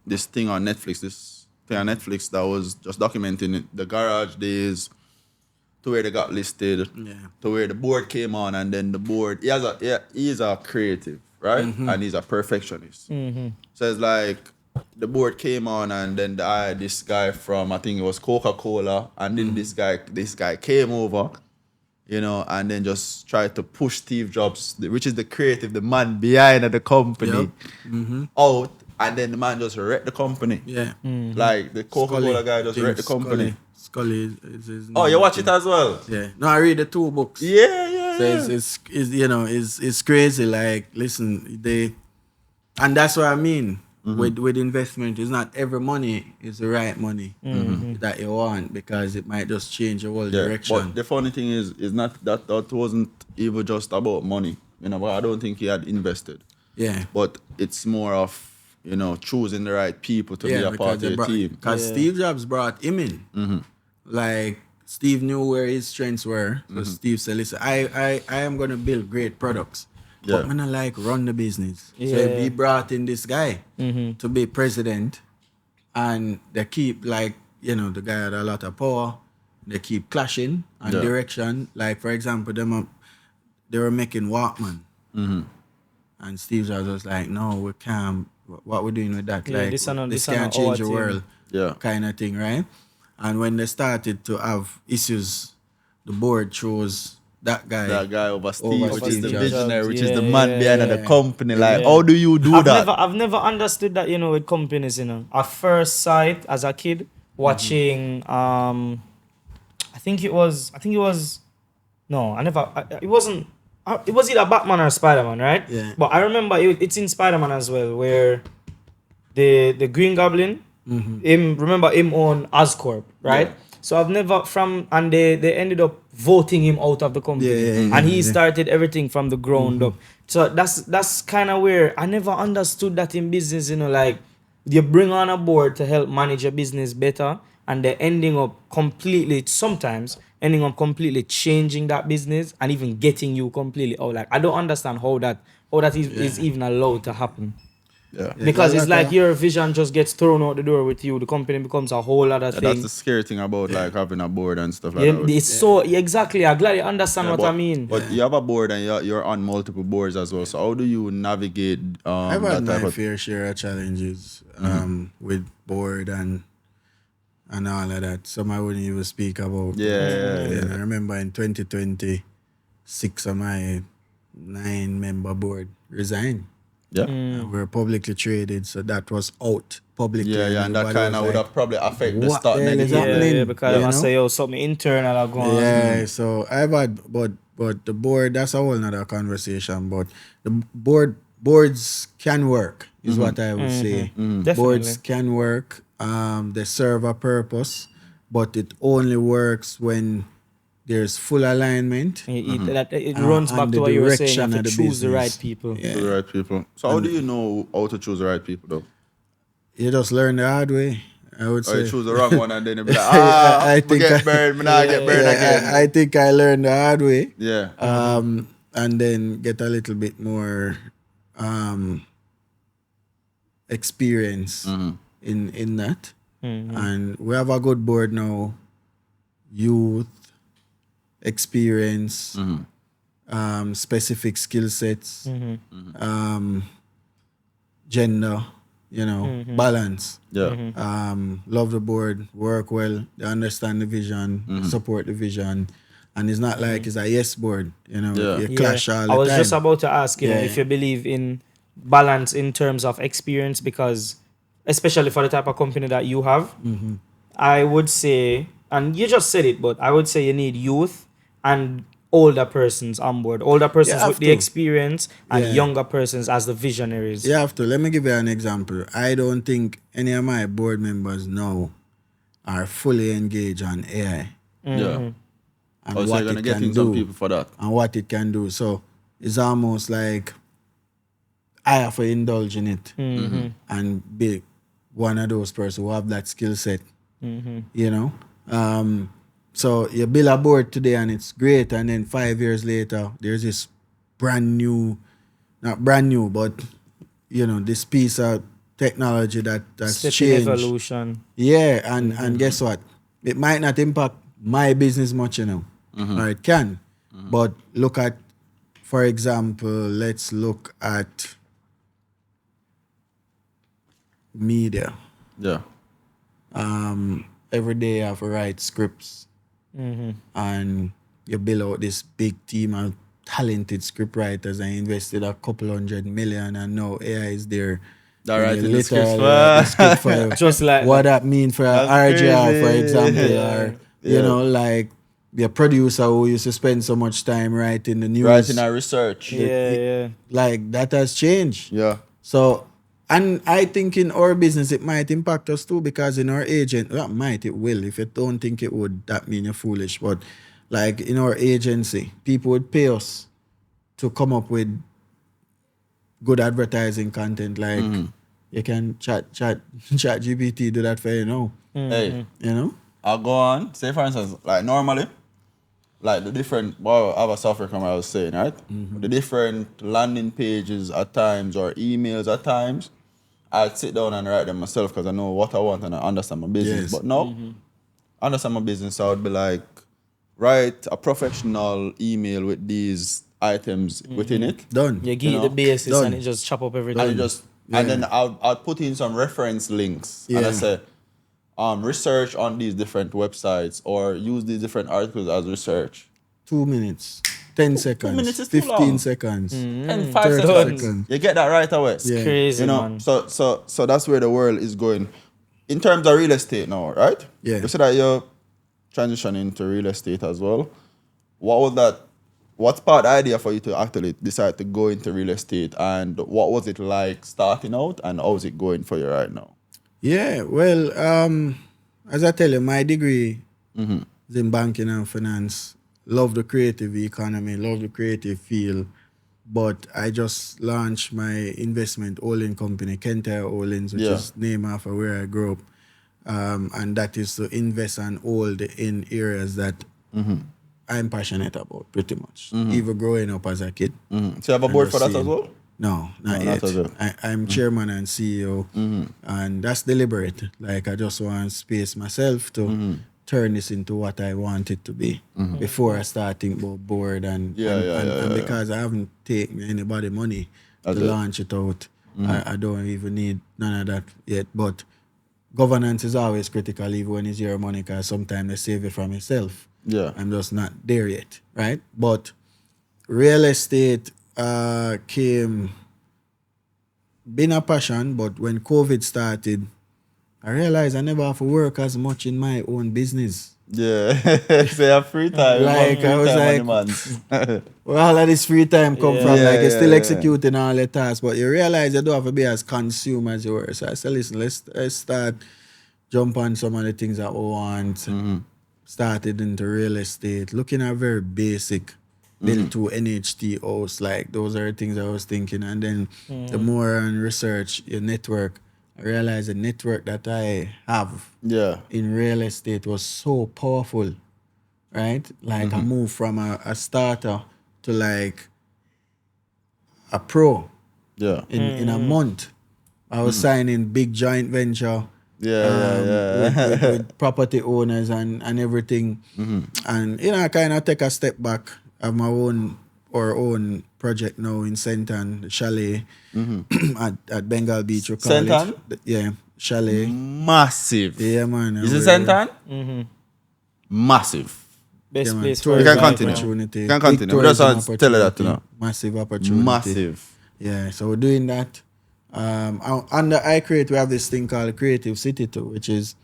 this thing on Netflix, that was just documenting it, the garage days to where they got listed, to where the board came on, and then the board, he's a creative, right? And he's a perfectionist. So it's like the board came on, and then this guy from, I think it was Coca-Cola, and then this guy came over, you know, and then just tried to push Steve Jobs, which is the creative, the man behind the company, out, and then the man just wrecked the company. Yeah. Like the Coca-Cola guy just wrecked the company. Scully is his Oh, name. you watch it as well? Yeah. No, I read the 2 books. Yeah. So it's you know, it's crazy. Like, listen, and that's what I mean. With investment, it's not every money is the right money that you want, because it might just change your whole direction. But the funny thing is not that wasn't even just about money. You know, but I don't think he had invested. Yeah. But it's more of, you know, choosing the right people to be a part of your team. Because Steve Jobs brought him in. Like, Steve knew where his strengths were. So Steve said, listen, I am going to build great products. But I'm not like run the business. So he brought in this guy to be president. And they keep, like, you know, the guy had a lot of power. They keep clashing on direction. Like, for example, they were making Walkman. And Steve Jobs was like, no, we can't. What we're doing with that? Yeah, like, this can't change the world. Kind of thing, right? And when they started to have issues, the board chose that guy over Steve, which is the Jobs. visionary, which is the man behind the company. Like, how do you do that? I've never understood that, you know, with companies, you know. At first sight, as a kid, watching, it was either Batman or Spider-Man, right? Yeah. But I remember it's in Spider-Man as well, where the Green Goblin, remember him on Oscorp, right? Yeah. So I've never and they ended up voting him out of the company, and he started everything from the ground up. So that's kind of where I never understood that in business, you know, like you bring on a board to help manage your business better, and they're sometimes ending up completely changing that business and even getting you completely out. Like, I don't understand how that is even allowed to happen. Yeah. Because it's like your vision just gets thrown out the door with you. The company becomes a whole other thing. That's the scary thing about like having a board and stuff like that. It's so exactly. I'm glad you understand what I mean. But you have a board and you're on multiple boards as well. So how do you navigate I've had that type my of fair share of challenges with board and all of that. Some I wouldn't even speak about. Yeah. I remember in 2020, 6 of my 9-member board resigned. Yeah. We're publicly traded, so that was out publicly. Yeah, and that everybody kind was of would like, have probably affected the what stock the hell is negatively. happening? Yeah, because You I know? say, yo, something internal are going on. Yeah, so I've had, but the board, that's a whole nother conversation. But the boards can work, is what I would say. Definitely. Boards can work. They serve a purpose, but it only works when there's full alignment. It runs back and to the what you were saying. You direction have to of the choose the right business. people. Yeah. The right people. So how do you know how to choose the right people though? You just learn the hard way, I would Or say. you choose the wrong one and then you be like, I think get I- burned, get burned again. I think I learned the hard way. Yeah. And then get a little bit more experience in that. And we have a good board now. Youth, experience, specific skill sets, gender, balance. Yeah. Love the board, work well, they understand the vision, support the vision. And it's not like it's a yes board, Yeah. you clash all the I was time. just about to ask, Yeah. if you believe in balance in terms of experience, because especially for the type of company that you have, I would say, and you just said it, but I would say you need youth and older persons on board. Older persons have with the to. experience and Yeah. younger persons as the visionaries. You have to. Let me give you an example. I don't think any of my board members now are fully engaged on AI Yeah. and Oh, so what you're gonna it get can in some do people for that. and what it can do. So it's almost like I have to indulge in it and be one of those persons who have that skill set. So you build a board today and it's great, and then 5 years later there's this not brand new, but this piece of technology that's Step in changed. evolution. Yeah, and guess what? It might not impact my business much, or it can. But look at, for example, let's look at media. Yeah. Every day I have to write scripts, and you build out this big team of talented script writers. I invested a couple $100 million, and now AI is there. That And writing you the scripts literally write the script for you. Just like What that mean for That's RGR, for crazy. example, Yeah. or Yeah. like the producer who used to spend so much time writing the news. Writing our research. yeah. Like that has changed. Yeah. So, and I think in our business it might impact us too, because in our agent, it will. If you don't think it would, that mean you're foolish. But like in our agency, people would pay us to come up with good advertising content. Like you can chat GPT do that for you now. Hey, You know? I'll go on. Say for instance, like normally, like the different, I have a software company I was saying, right? The different landing pages at times or emails at times, I'd sit down and write them myself because I know what I want and I understand my business. Yes. But now, understand my business, I would be like, write a professional email with these items within it. Done. You give You it the know, basis done. and it just chop up everything. And and then I'll put in some reference links and I Yeah. say, research on these different websites or use these different articles as research. 2 minutes, 10 seconds, minutes is too 15 long. seconds, And 5 30 seconds. seconds. You get that right away. Yeah. Crazy, You know, man. so that's where the world is going. In terms of real estate now, right? Yeah. You said that you're transitioning into real estate as well. What's part of the idea for you to actually decide to go into real estate, and what was it like starting out and how's it going for you right now? Yeah, well, as I tell you, my degree is in banking and finance. Love the creative economy, love the creative field. But I just launched my investment holding company, Kentire Holdings, which Yeah. is named after where I grew up. And that is to invest and hold in areas that I'm passionate about, pretty much. Even growing up as a kid. So you have a board for that see. as well? No, not No, yet. not as well. I'm chairman and CEO, and that's deliberate. Like I just want space myself to turn this into what I want it to be before I start thinking about board and because I haven't taken anybody money That's to it. launch it out. I don't even need none of that yet. But governance is always critical, even when it's your money, because sometimes they save it from yourself. Yeah. I'm just not there yet, right? But real estate, came been a passion, but when COVID started, I realized I never have to work as much in my own business. Yeah. So you have free time. Like, I was like, where all of this free time come from? Yeah, Like, you're still yeah. executing all the tasks, but you realize you don't have to be as consumed as you were. So I said, listen, let's start jump on some of the things that we want. Started into real estate, looking at very basic, built to NHT house. Like, those are the things I was thinking. And then the more on research, your network, I realized the network that I have in real estate was so powerful, right? Like, I moved from a starter to like a pro in a month. I was signing big joint venture with property owners and everything. And, you know, I kind of take a step back. I have my own project now in Senton, the chalet at Bengal Beach. Senton? Yeah, chalet. Massive. Yeah, man. Is it Senton? Massive. Best place for You can life, continue. opportunity. You can continue. Big We just tourism want to tell you that, you know. opportunity. Massive opportunity. Massive. Yeah, so we're doing that. Under iCreate, we have this thing called Creative City too, which is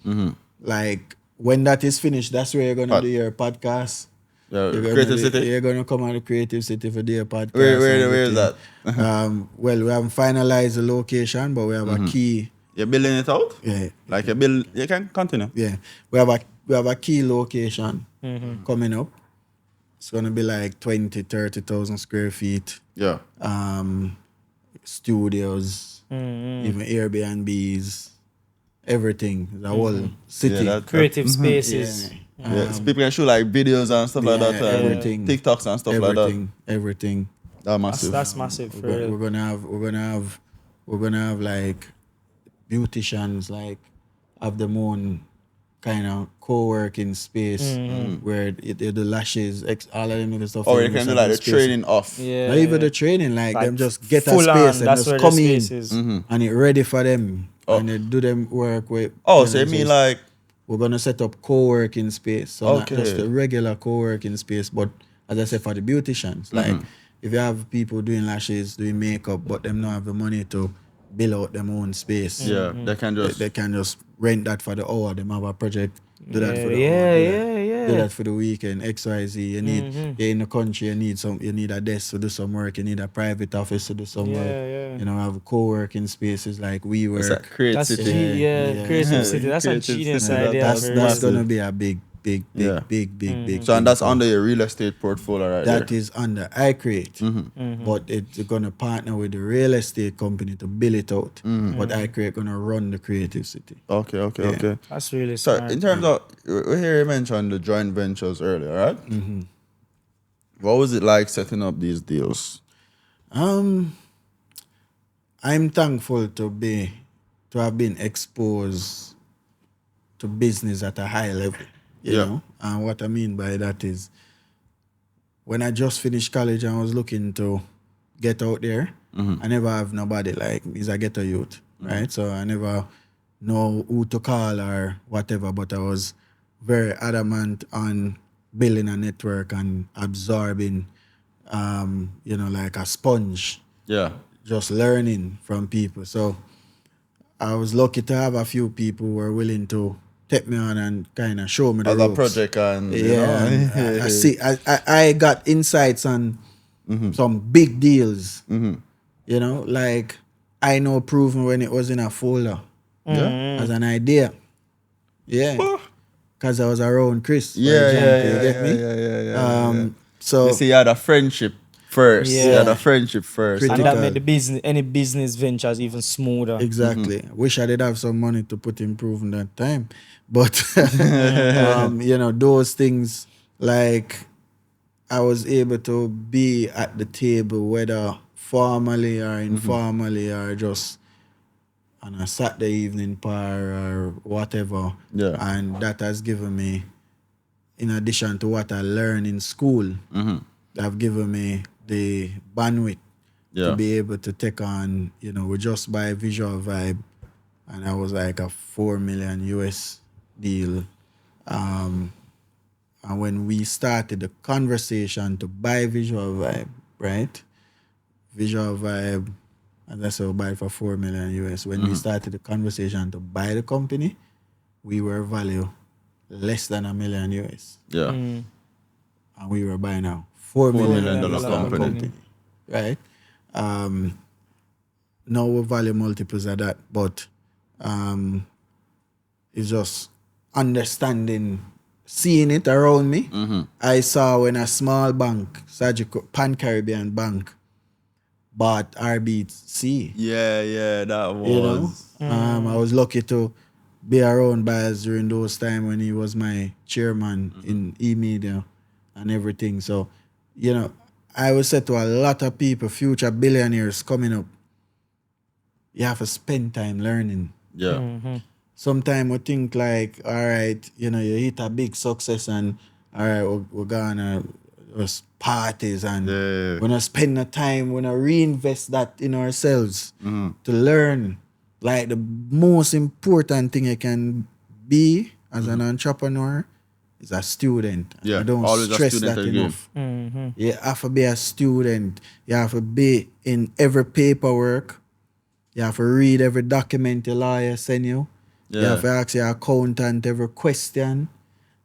like when that is finished, that's where you're gonna do your podcast. Yeah, Creative City. You're gonna come on the Creative City for your podcast. Where is that? Well, we haven't finalized the location, but we have a key. You're building it out? Yeah, Like you can continue. yeah. We have a key location coming up. It's gonna be like 30,000 square feet. Yeah. Studios, even Airbnbs, everything. The whole city. Yeah, creative spaces. Yeah. So people can shoot like videos and stuff like that. everything. TikToks and stuff like that. Everything. That's massive. That's massive for real. We're gonna have like beauticians, like have them own kind of co-working space where they do lashes, all of them little stuff. Or you can do like the training off. Yeah. Not even the training, like them just get a full space on, and that's just where come the in space is. and it ready for them and they do them work with. Oh, so you mean like we're gonna set up co-working space, so not Okay. just a regular co-working space, but as I said, for the beauticians, like if you have people doing lashes, doing makeup, but them not have the money to build out their own space, they can just they can just rent that for the hour. Them have a project, do that for the Yeah. do that for the weekend. XYZ. You need you're in the country. You need a desk to do some work. You need a private office to do some work. Yeah. You know, have co-working spaces like it's a WeWork. create That's city. creative city. That's a Creative genius city. idea. That's for that's real. gonna be a big. So and that's under your real estate portfolio right That there. is under iCreate, but it's gonna partner with the real estate company to build it out. But iCreate gonna run the creative city. Okay. That's really So smart. in terms of we hear you mentioned the joint ventures earlier, right? What was it like setting up these deals? I'm thankful to have been exposed to business at a high level. You know, and what I mean by that is when I just finished college and I was looking to get out there, I never have nobody like me. I get a youth, right? So I never know who to call or whatever, but I was very adamant on building a network and absorbing, like a sponge, just learning from people. So I was lucky to have a few people who were willing to take me on and kind of show me the As ropes. a project and And I see. I got insights on some big deals. You know, like I know proven when it was in a folder as an idea. Yeah, because I was around Chris. For example, you get me? So you see, you had a friendship first. Yeah. You had a friendship first. And that critical. made any business ventures even smoother. Exactly. Wish I did have some money to put in proven that time. But, those things, like, I was able to be at the table, whether formally or informally or just on a Saturday evening par or whatever. Yeah. And that has given me, in addition to what I learned in school, have given me the bandwidth to be able to take on, we just buy Visual Vibe, and that was like a $4 million US deal. And when we started the conversation to buy Visual Vibe, right, Visual Vibe, and that's how we buy it for $4 million US. When we started the conversation to buy the company, we were value less than $1 million US. Yeah. And we were buying now $4 million company. Right? Now we value multiples of that, but it's just understanding, seeing it around me. I saw when a small bank, Pan-Caribbean Bank, bought RBC. Yeah, that was. You know, I was lucky to be around Biles during those times when he was my chairman in e-media and everything. So, you know, I would say to a lot of people, future billionaires coming up, you have to spend time learning. Yeah. Sometimes we think like, all right, you know, you hit a big success and all right, we're gonna parties and we're gonna spend the time, we're gonna reinvest that in ourselves to learn. Like the most important thing you can be as an entrepreneur is a student. Yeah, I don't always a stress student that again. enough. You have to be a student. You have to be in every paperwork. You have to read every document your lawyer send you. You have to ask your accountant every question.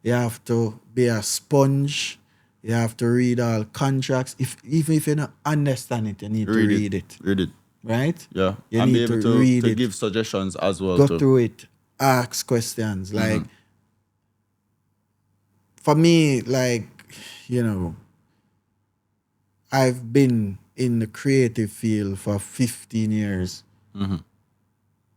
You have to be a sponge. You have to read all contracts. Even if you don't understand it, you need to read it. Read it. Right? Yeah. You and need be able to read to it. give suggestions as well. Go through it. Ask questions. Like, for me, like, you know, I've been in the creative field for 15 years. And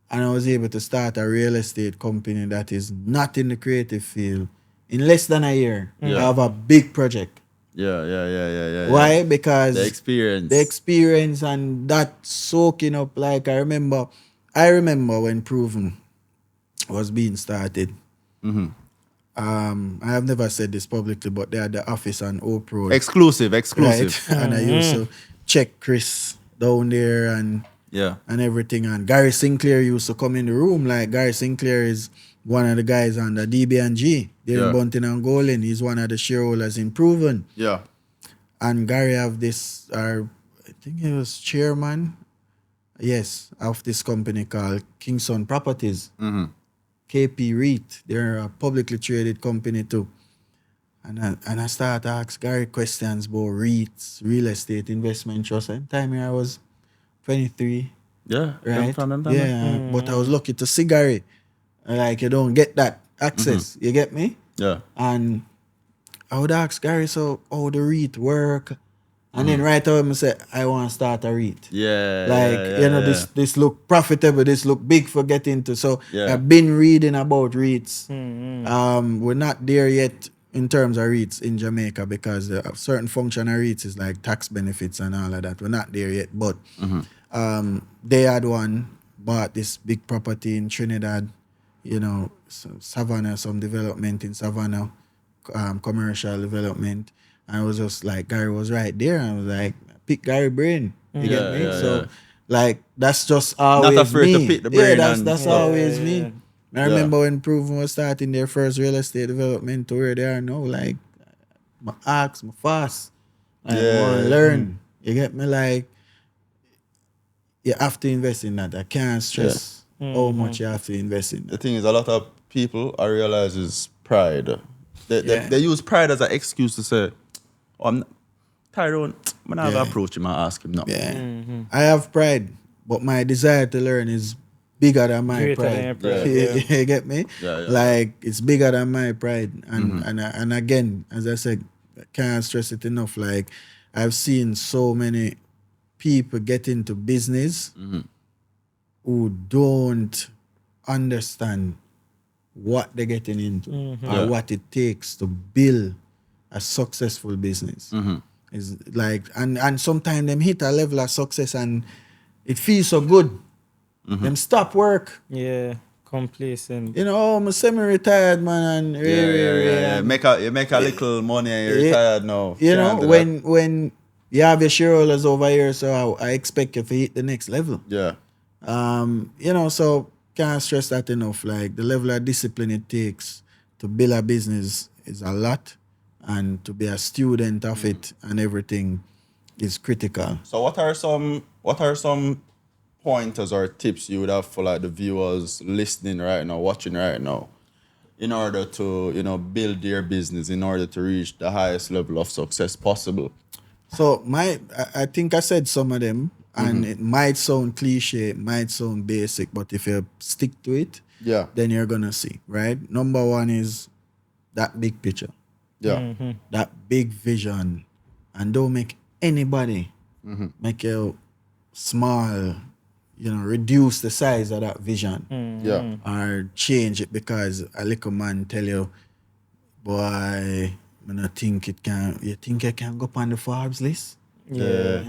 I was able to start a real estate company that is not in the creative field in less than a year. I have a big project. Yeah. Why? Because The experience. the experience and that soaking up. Like I remember when Proven was being started. I have never said this publicly, but they had the office on Oak Road. Exclusive. Right? And I used to check Chris down there and everything. And Gary Sinclair used to come in the room. Like Gary Sinclair is one of the guys on the DB&G. They're in Bunting and Golden. He's one of the shareholders in Proven. Yeah. And Gary have this, I think he was chairman, of this company called Kingston Properties. KP REIT. They're a publicly traded company too. And I started to ask Gary questions about REITs, real estate investment trust. At the time here I was 23. Yeah. Right? But I was lucky to see Gary. Like, you don't get that access. You get me? Yeah. And I would ask Gary, so how the REIT work? And then right away I say, I want to start a REIT. This look profitable, this look big for getting into. So I've been reading about REITs. We're not there yet in terms of REITs in Jamaica because a certain function of REITs is like tax benefits and all of that. We're not there yet, but they had one, bought this big property in Trinidad, you know, Savannah, some development in Savannah, commercial development. And I was just like, Gary was right there. And I was like, pick Gary brain. You get me? So, like, that's just always Not afraid me. to pick the brain. That's always me. I remember when Proven was starting their first real estate development to where they are now, like, my ask, my fast. I want to learn. You get me? Like, you have to invest in that. I can't stress how much you have to invest in that. The thing is, a lot of people, I realize, is pride. They use pride as an excuse to say, oh, I'm not, Tyrone, I'm not going to approach him and ask him nothing. Yeah. I have pride, but my desire to learn is bigger than my pride. You get me? Like, it's bigger than my pride. And again, as I said, I can't stress it enough. Like, I've seen so many people get into business who don't understand what they're getting into or what it takes to build a successful business. It's like, and sometimes them hit a level of success and it feels so good. Them stop work. Yeah, complacent. You know, oh, I'm semi-retired, man. And You make a little money and you're retired now. You know, when you have your shareholders over here, so I expect you to hit the next level. Yeah. You know, so can't stress that enough. Like, the level of discipline it takes to build a business is a lot, and to be a student of it and everything is critical. So what are some pointers or tips you would have for like the viewers listening right now, watching right now, in order to, build their business, in order to reach the highest level of success possible? So I think I said some of them, and it might sound cliche, it might sound basic, but if you stick to it, then you're gonna see, right? Number one is that big picture. Yeah. That big vision. And don't make anybody make you small, reduce the size of that vision. Yeah. Or change it because a little man tell you, boy, I don't think you think I can go up on the Forbes list? Yeah.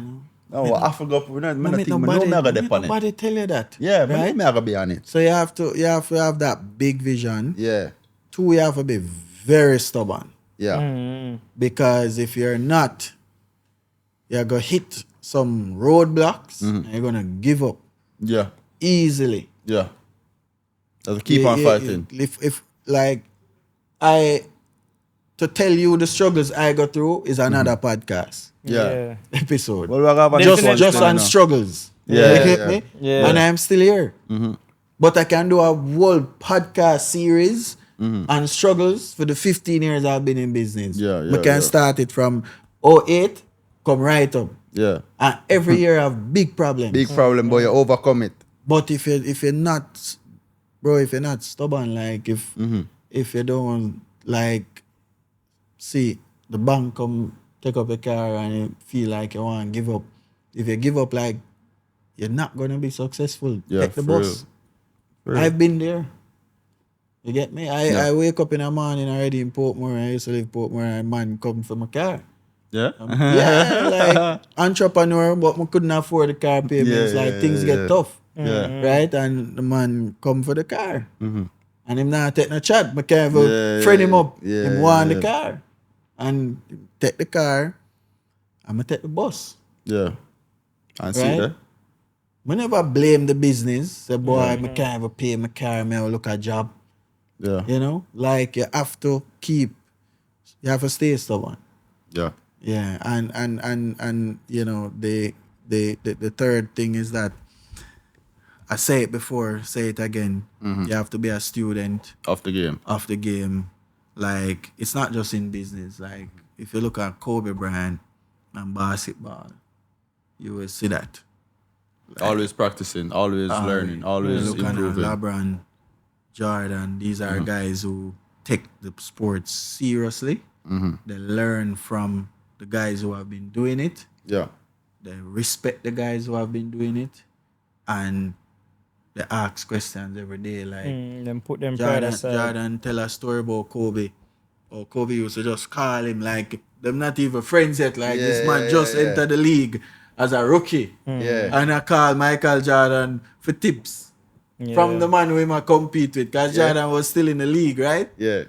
No, I forgot. Nobody tell you that. Yeah, right? I'm gonna be on it. So you have to have that big vision. Yeah. 2, you have to be very stubborn. Yeah. Because if you're not, you're gonna hit some roadblocks and you're gonna give up. Yeah. Easily. Yeah. Have to keep on fighting. If to tell you the struggles I go through is another podcast Yeah. episode. Well, we'll have a just on struggles. Yeah, You get yeah. me? Yeah. And I'm still here. But I can do a whole podcast series on struggles for the 15 years I've been in business. We can start it from 08, come right up. Yeah. And every year I have big problems. Big problem, but you overcome it. But if you're not stubborn, like if you don't like see the bank come take up a car and you feel like you want to give up. If you give up, like you're not gonna be successful. Yeah, Take the for bus. real. I've been there. You get me? I wake up in the morning already in Portmore. I used to live Portmore and a man come for my car. Yeah. Like entrepreneur, but I couldn't afford the car payments. Things get tough. Yeah. Right? And the man come for the car. And him not take no chat. I can't even friend him up. Him want the car. And take the car. I'm going to take the bus. Yeah. And see Right? that? I never blame the business. Say, boy, I can't even pay my car. I look at job. Yeah. Like you have to stay stubborn. Yeah. Yeah. And the third thing is that I say it before, say it again. You have to be a student Of the game. of the game. Like, it's not just in business. Like, if you look at Kobe Bryant and basketball, you will see that. Always practicing, always learning, always look at improving. LeBron, Jordan. These are guys who take the sport seriously. They learn from the guys who have been doing it. Yeah. They respect the guys who have been doing it. And they ask questions every day. Like, Then put them pride aside. Jordan tell a story about Kobe. Or Kobe used to just call him like, them not even friends yet. Like, this man just entered the league as a rookie. Yeah. And I call Michael Jordan for tips from the man who him a compete with. Because Jordan was still in the league, right? Yeah.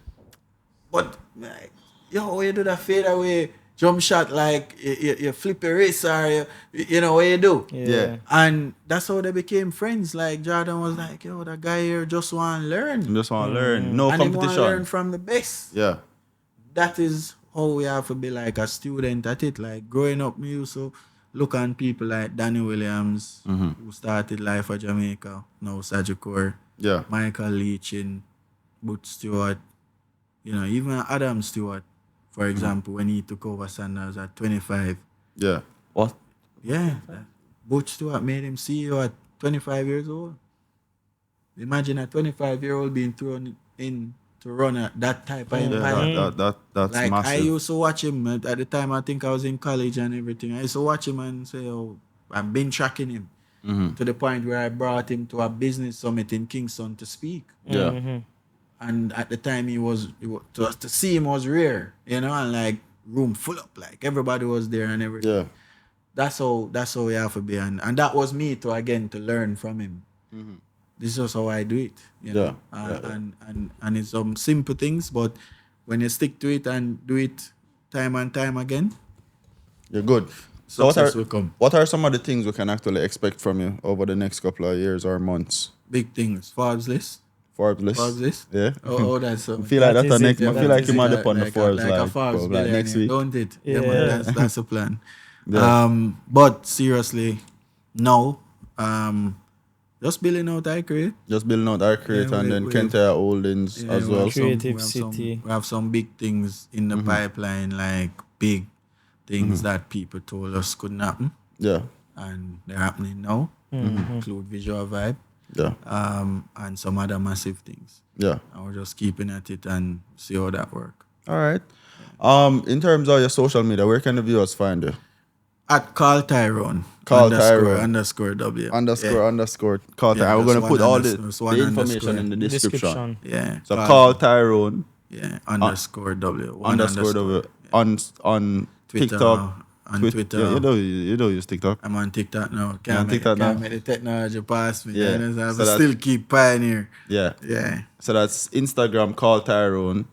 But, like, yo, you do that fade away jump shot, like you flip your wrist or you know what you do. Yeah. And that's how they became friends. Like Jordan was like, yo, that guy here just want to learn. Just want to learn. No and competition. he want to learn from the best. Yeah. That is how we have to be like a student at it. Like growing up, me used to look on people like Danny Williams, who started Life of Jamaica, now Sagicor. Yeah. Michael Leachin, Butch Stewart, you know, even Adam Stewart, for example, when he took over Sanders at 25. Yeah. What? Yeah. Butch Stewart made him CEO at 25 years old. Imagine a 25-year-old being thrown in to run that type of empire. That's like, massive. I used to watch him at the time. I think I was in college and everything. I used to watch him and say, oh, I've been tracking him to the point where I brought him to a business summit in Kingston to speak. Yeah. And at the time, to see him was rare, you know, and like room full up, like everybody was there and everything. Yeah. That's how we have to be, and that was me to learn from him. This is just how I do it, you know. And it's some simple things, but when you stick to it and do it time and time again, you're good. So success will come. What are some of the things we can actually expect from you over the next couple of years or months? Big things. Forbes list. Forbes list. Forbes list. Yeah. Oh, that's I feel like that's the next. I feel like you might up on the Forbes like a Forbes like next week. don't it? Yeah. Man, that's a plan. Yeah. But seriously, no. Just building out I create. Just building out our create and then Kentire Holdings as well. Creative City. We have some big things in the pipeline, like big things that people told us couldn't happen. Yeah. And they're happening now. Include Visual Vibe. Yeah. And some other massive things. Yeah. And we're just keeping at it and see how that work. All right. In terms of your social media, where can the viewers find you? At Call Tyrone. Call __W. __ Call Tyrone. Yeah, I'm going to just put one all underscore, the one information underscore. in the description. Yeah. So call Tyrone. Yeah. _W. One _ on Twitter. TikTok. On Twitter. Yeah, you don't use TikTok. I'm on TikTok now. on TikTok now? Can't make the technology pass me. Yeah. You know, So so still keep pioneer. Yeah. Yeah. So that's Instagram, call Tyrone,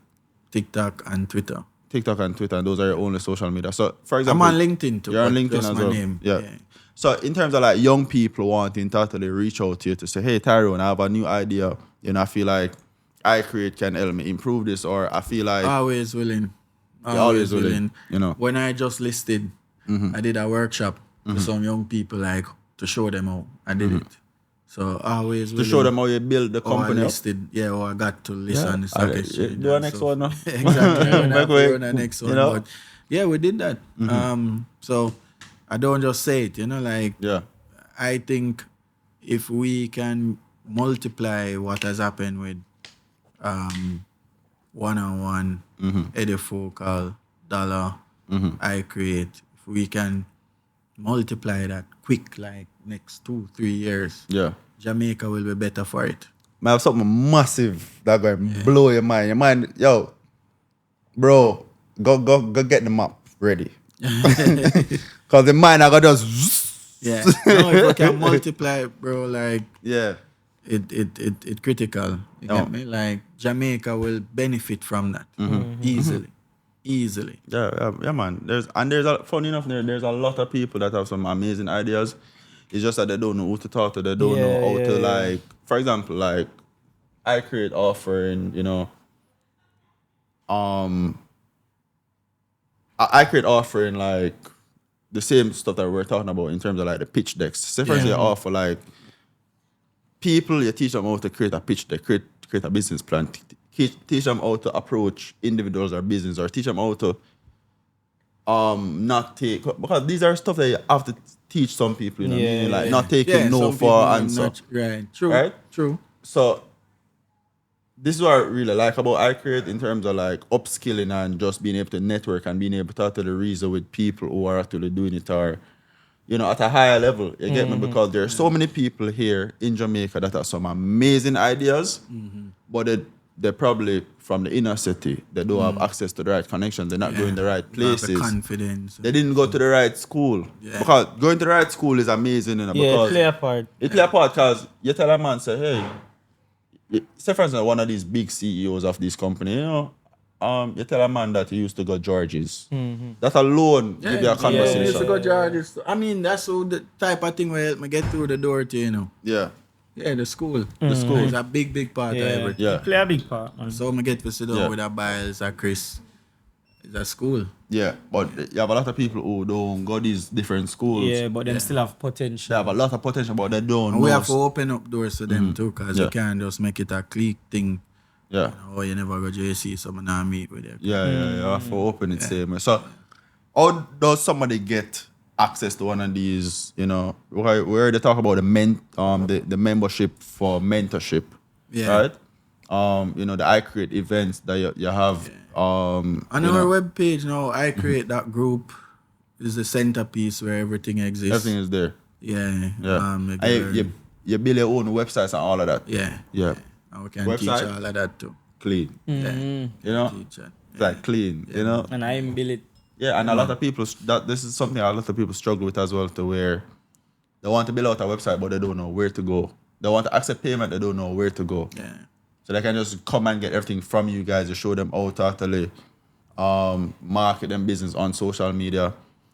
TikTok and Twitter. TikTok and Twitter, and those are your only social media. So, for I'm example, on LinkedIn too. you're on but LinkedIn just as my well. name. Yeah. So, in terms of like young people wanting to totally reach out to you to say, hey, Tyrone, I have a new idea. You know, I feel like I create can help me improve this, or I feel like Always willing. always willing, you know. When I just listed, I did a workshop for some young people, like to show them how I did it. So always to willing. show them how you build the How I company. Up. listed, or I got to list on the stock exchange. Do our next one now. Exactly. I'm gonna have to run the next one. You know? But yeah, we did that. So I don't just say it, like Yeah. I think if we can multiply what has happened with one-on-one, Edifocal, Dollar, I create, if we can multiply that quick, like next 2-3 years, Yeah. Jamaica will be better for it. I have something massive that going to blow your mind. Your mind, yo, bro, go get the map ready. Because the mind I got just Yeah. No, if we can multiply, bro, like yeah. it critical. You get me? Like Jamaica will benefit from that easily. Yeah, man. There's funny enough, there's a lot of people that have some amazing ideas. It's just that they don't know who to talk to. They don't know how to like, for example, like I create offering, I create offering like the same stuff that we're talking about in terms of like the pitch decks. Say for example, you offer like people, you teach them how to create a pitch deck, create a business plan, teach them how to approach individuals or business, or teach them how to not take, because these are stuff that you have to teach some people, meaning like not taking no some for people answer. Right. True. Right? True. So this is what I really like about I create in terms of like upskilling and just being able to network and being able to talk to the reason with people who are actually doing it, or at a higher level. You get me? Because there are so many people here in Jamaica that have some amazing ideas, but they're probably from the inner city. They don't have access to the right connections. They're not going to the right places. The confidence. They didn't go to the right school. Yeah. Because going to the right school is amazing. Because play a part. it play a part because you tell a man, say, hey, say for instance, one of these big CEOs of this company, you tell a man that he used to go George's. That alone give you a conversation. Used to go George's. I mean, that's the type of thing where help me get through the door to, Yeah. Yeah, the school. The school is a big part of everything. Yeah. Play a big part. Man. So I get to sit down with a Biles, a Chris. It's a school. Yeah, but you have a lot of people who don't go these different schools. Yeah, but them still have potential. They have a lot of potential, but they don't And know. we have to open up doors to them too, because you can't just make it a clique thing. Yeah. You never go JC, so I'm not meet with you. Yeah, you have to open it same way. So how does somebody get access to one of these, where they talk about the membership for mentorship, right? The I Create events that you have. On our webpage now, I Create that group is the centerpiece where everything exists. Everything is there. Yeah. Yeah. You build your own websites and all of that. Yeah. Yeah. And we can Website? teach all of that too. Clean. Yeah. Teach it. It's like clean, And I build it. Yeah, and a lot of people, this is something a lot of people struggle with as well, to where they want to build out a website, but they don't know where to go. They want to accept payment, they don't know where to go. Yeah. So they can just come and get everything from you guys. You show them how to actually market them business on social media.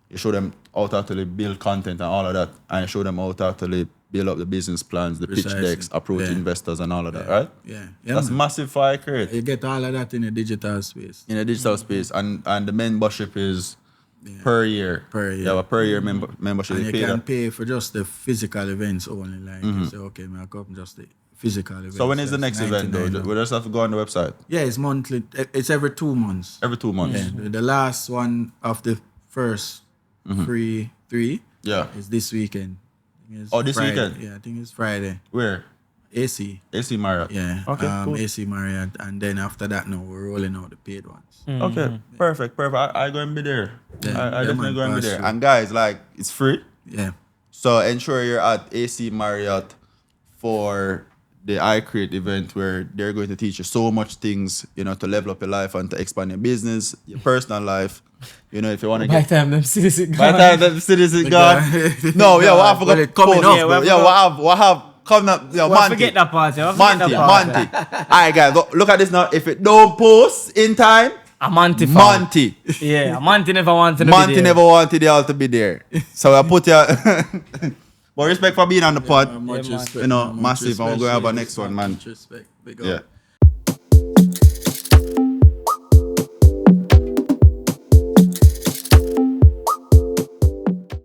You show them how to actually build content and all of that. And you show them how to actually build up the business plans, the pitch decks, approach investors and all of that, right? Yeah. That's massive for I Create. You get all of that in a digital space. In a digital space. And the membership is per year. Per year. You have a per year membership. And you pay can that. pay for just the physical events only. Like you say, okay, man, I come just the physical events. So when is the next event though? $99. We just have to go on the website. Yeah, it's monthly. It's every 2 months. Every 2 months. Yeah, the last one of the first free 3 is this weekend. I think it's This Friday. weekend? Yeah, I think it's Friday. Where? AC. AC Marriott. Yeah. Okay, cool. AC Marriott. And then after that, now we're rolling out the paid ones. Okay, perfect. I going to be there. I definitely man, going to be pass there. through. And guys, like, it's free. Yeah. So ensure you're at AC Marriott for the I Create event where they're going to teach you so much things, you know, to level up your life and to expand your business, your personal life. You know, if you want to By get... the time them cities is By the gone. time the cities is gone. No, yeah, what have Well, it coming up, bro. what have coming up? Yeah, Well, Monty. forget that part. Monty. Alright, guys, look at this now. If it don't post in time, A Monty fan. Monty. Yeah, a Monty never wanted to be Monty there. never wanted y'all to be there. So I put you. But respect for being on the pod. Much man. respect, You know, man, much massive. I'm respect, going to have a much next one, respect, man. much respect. Big up. Yeah.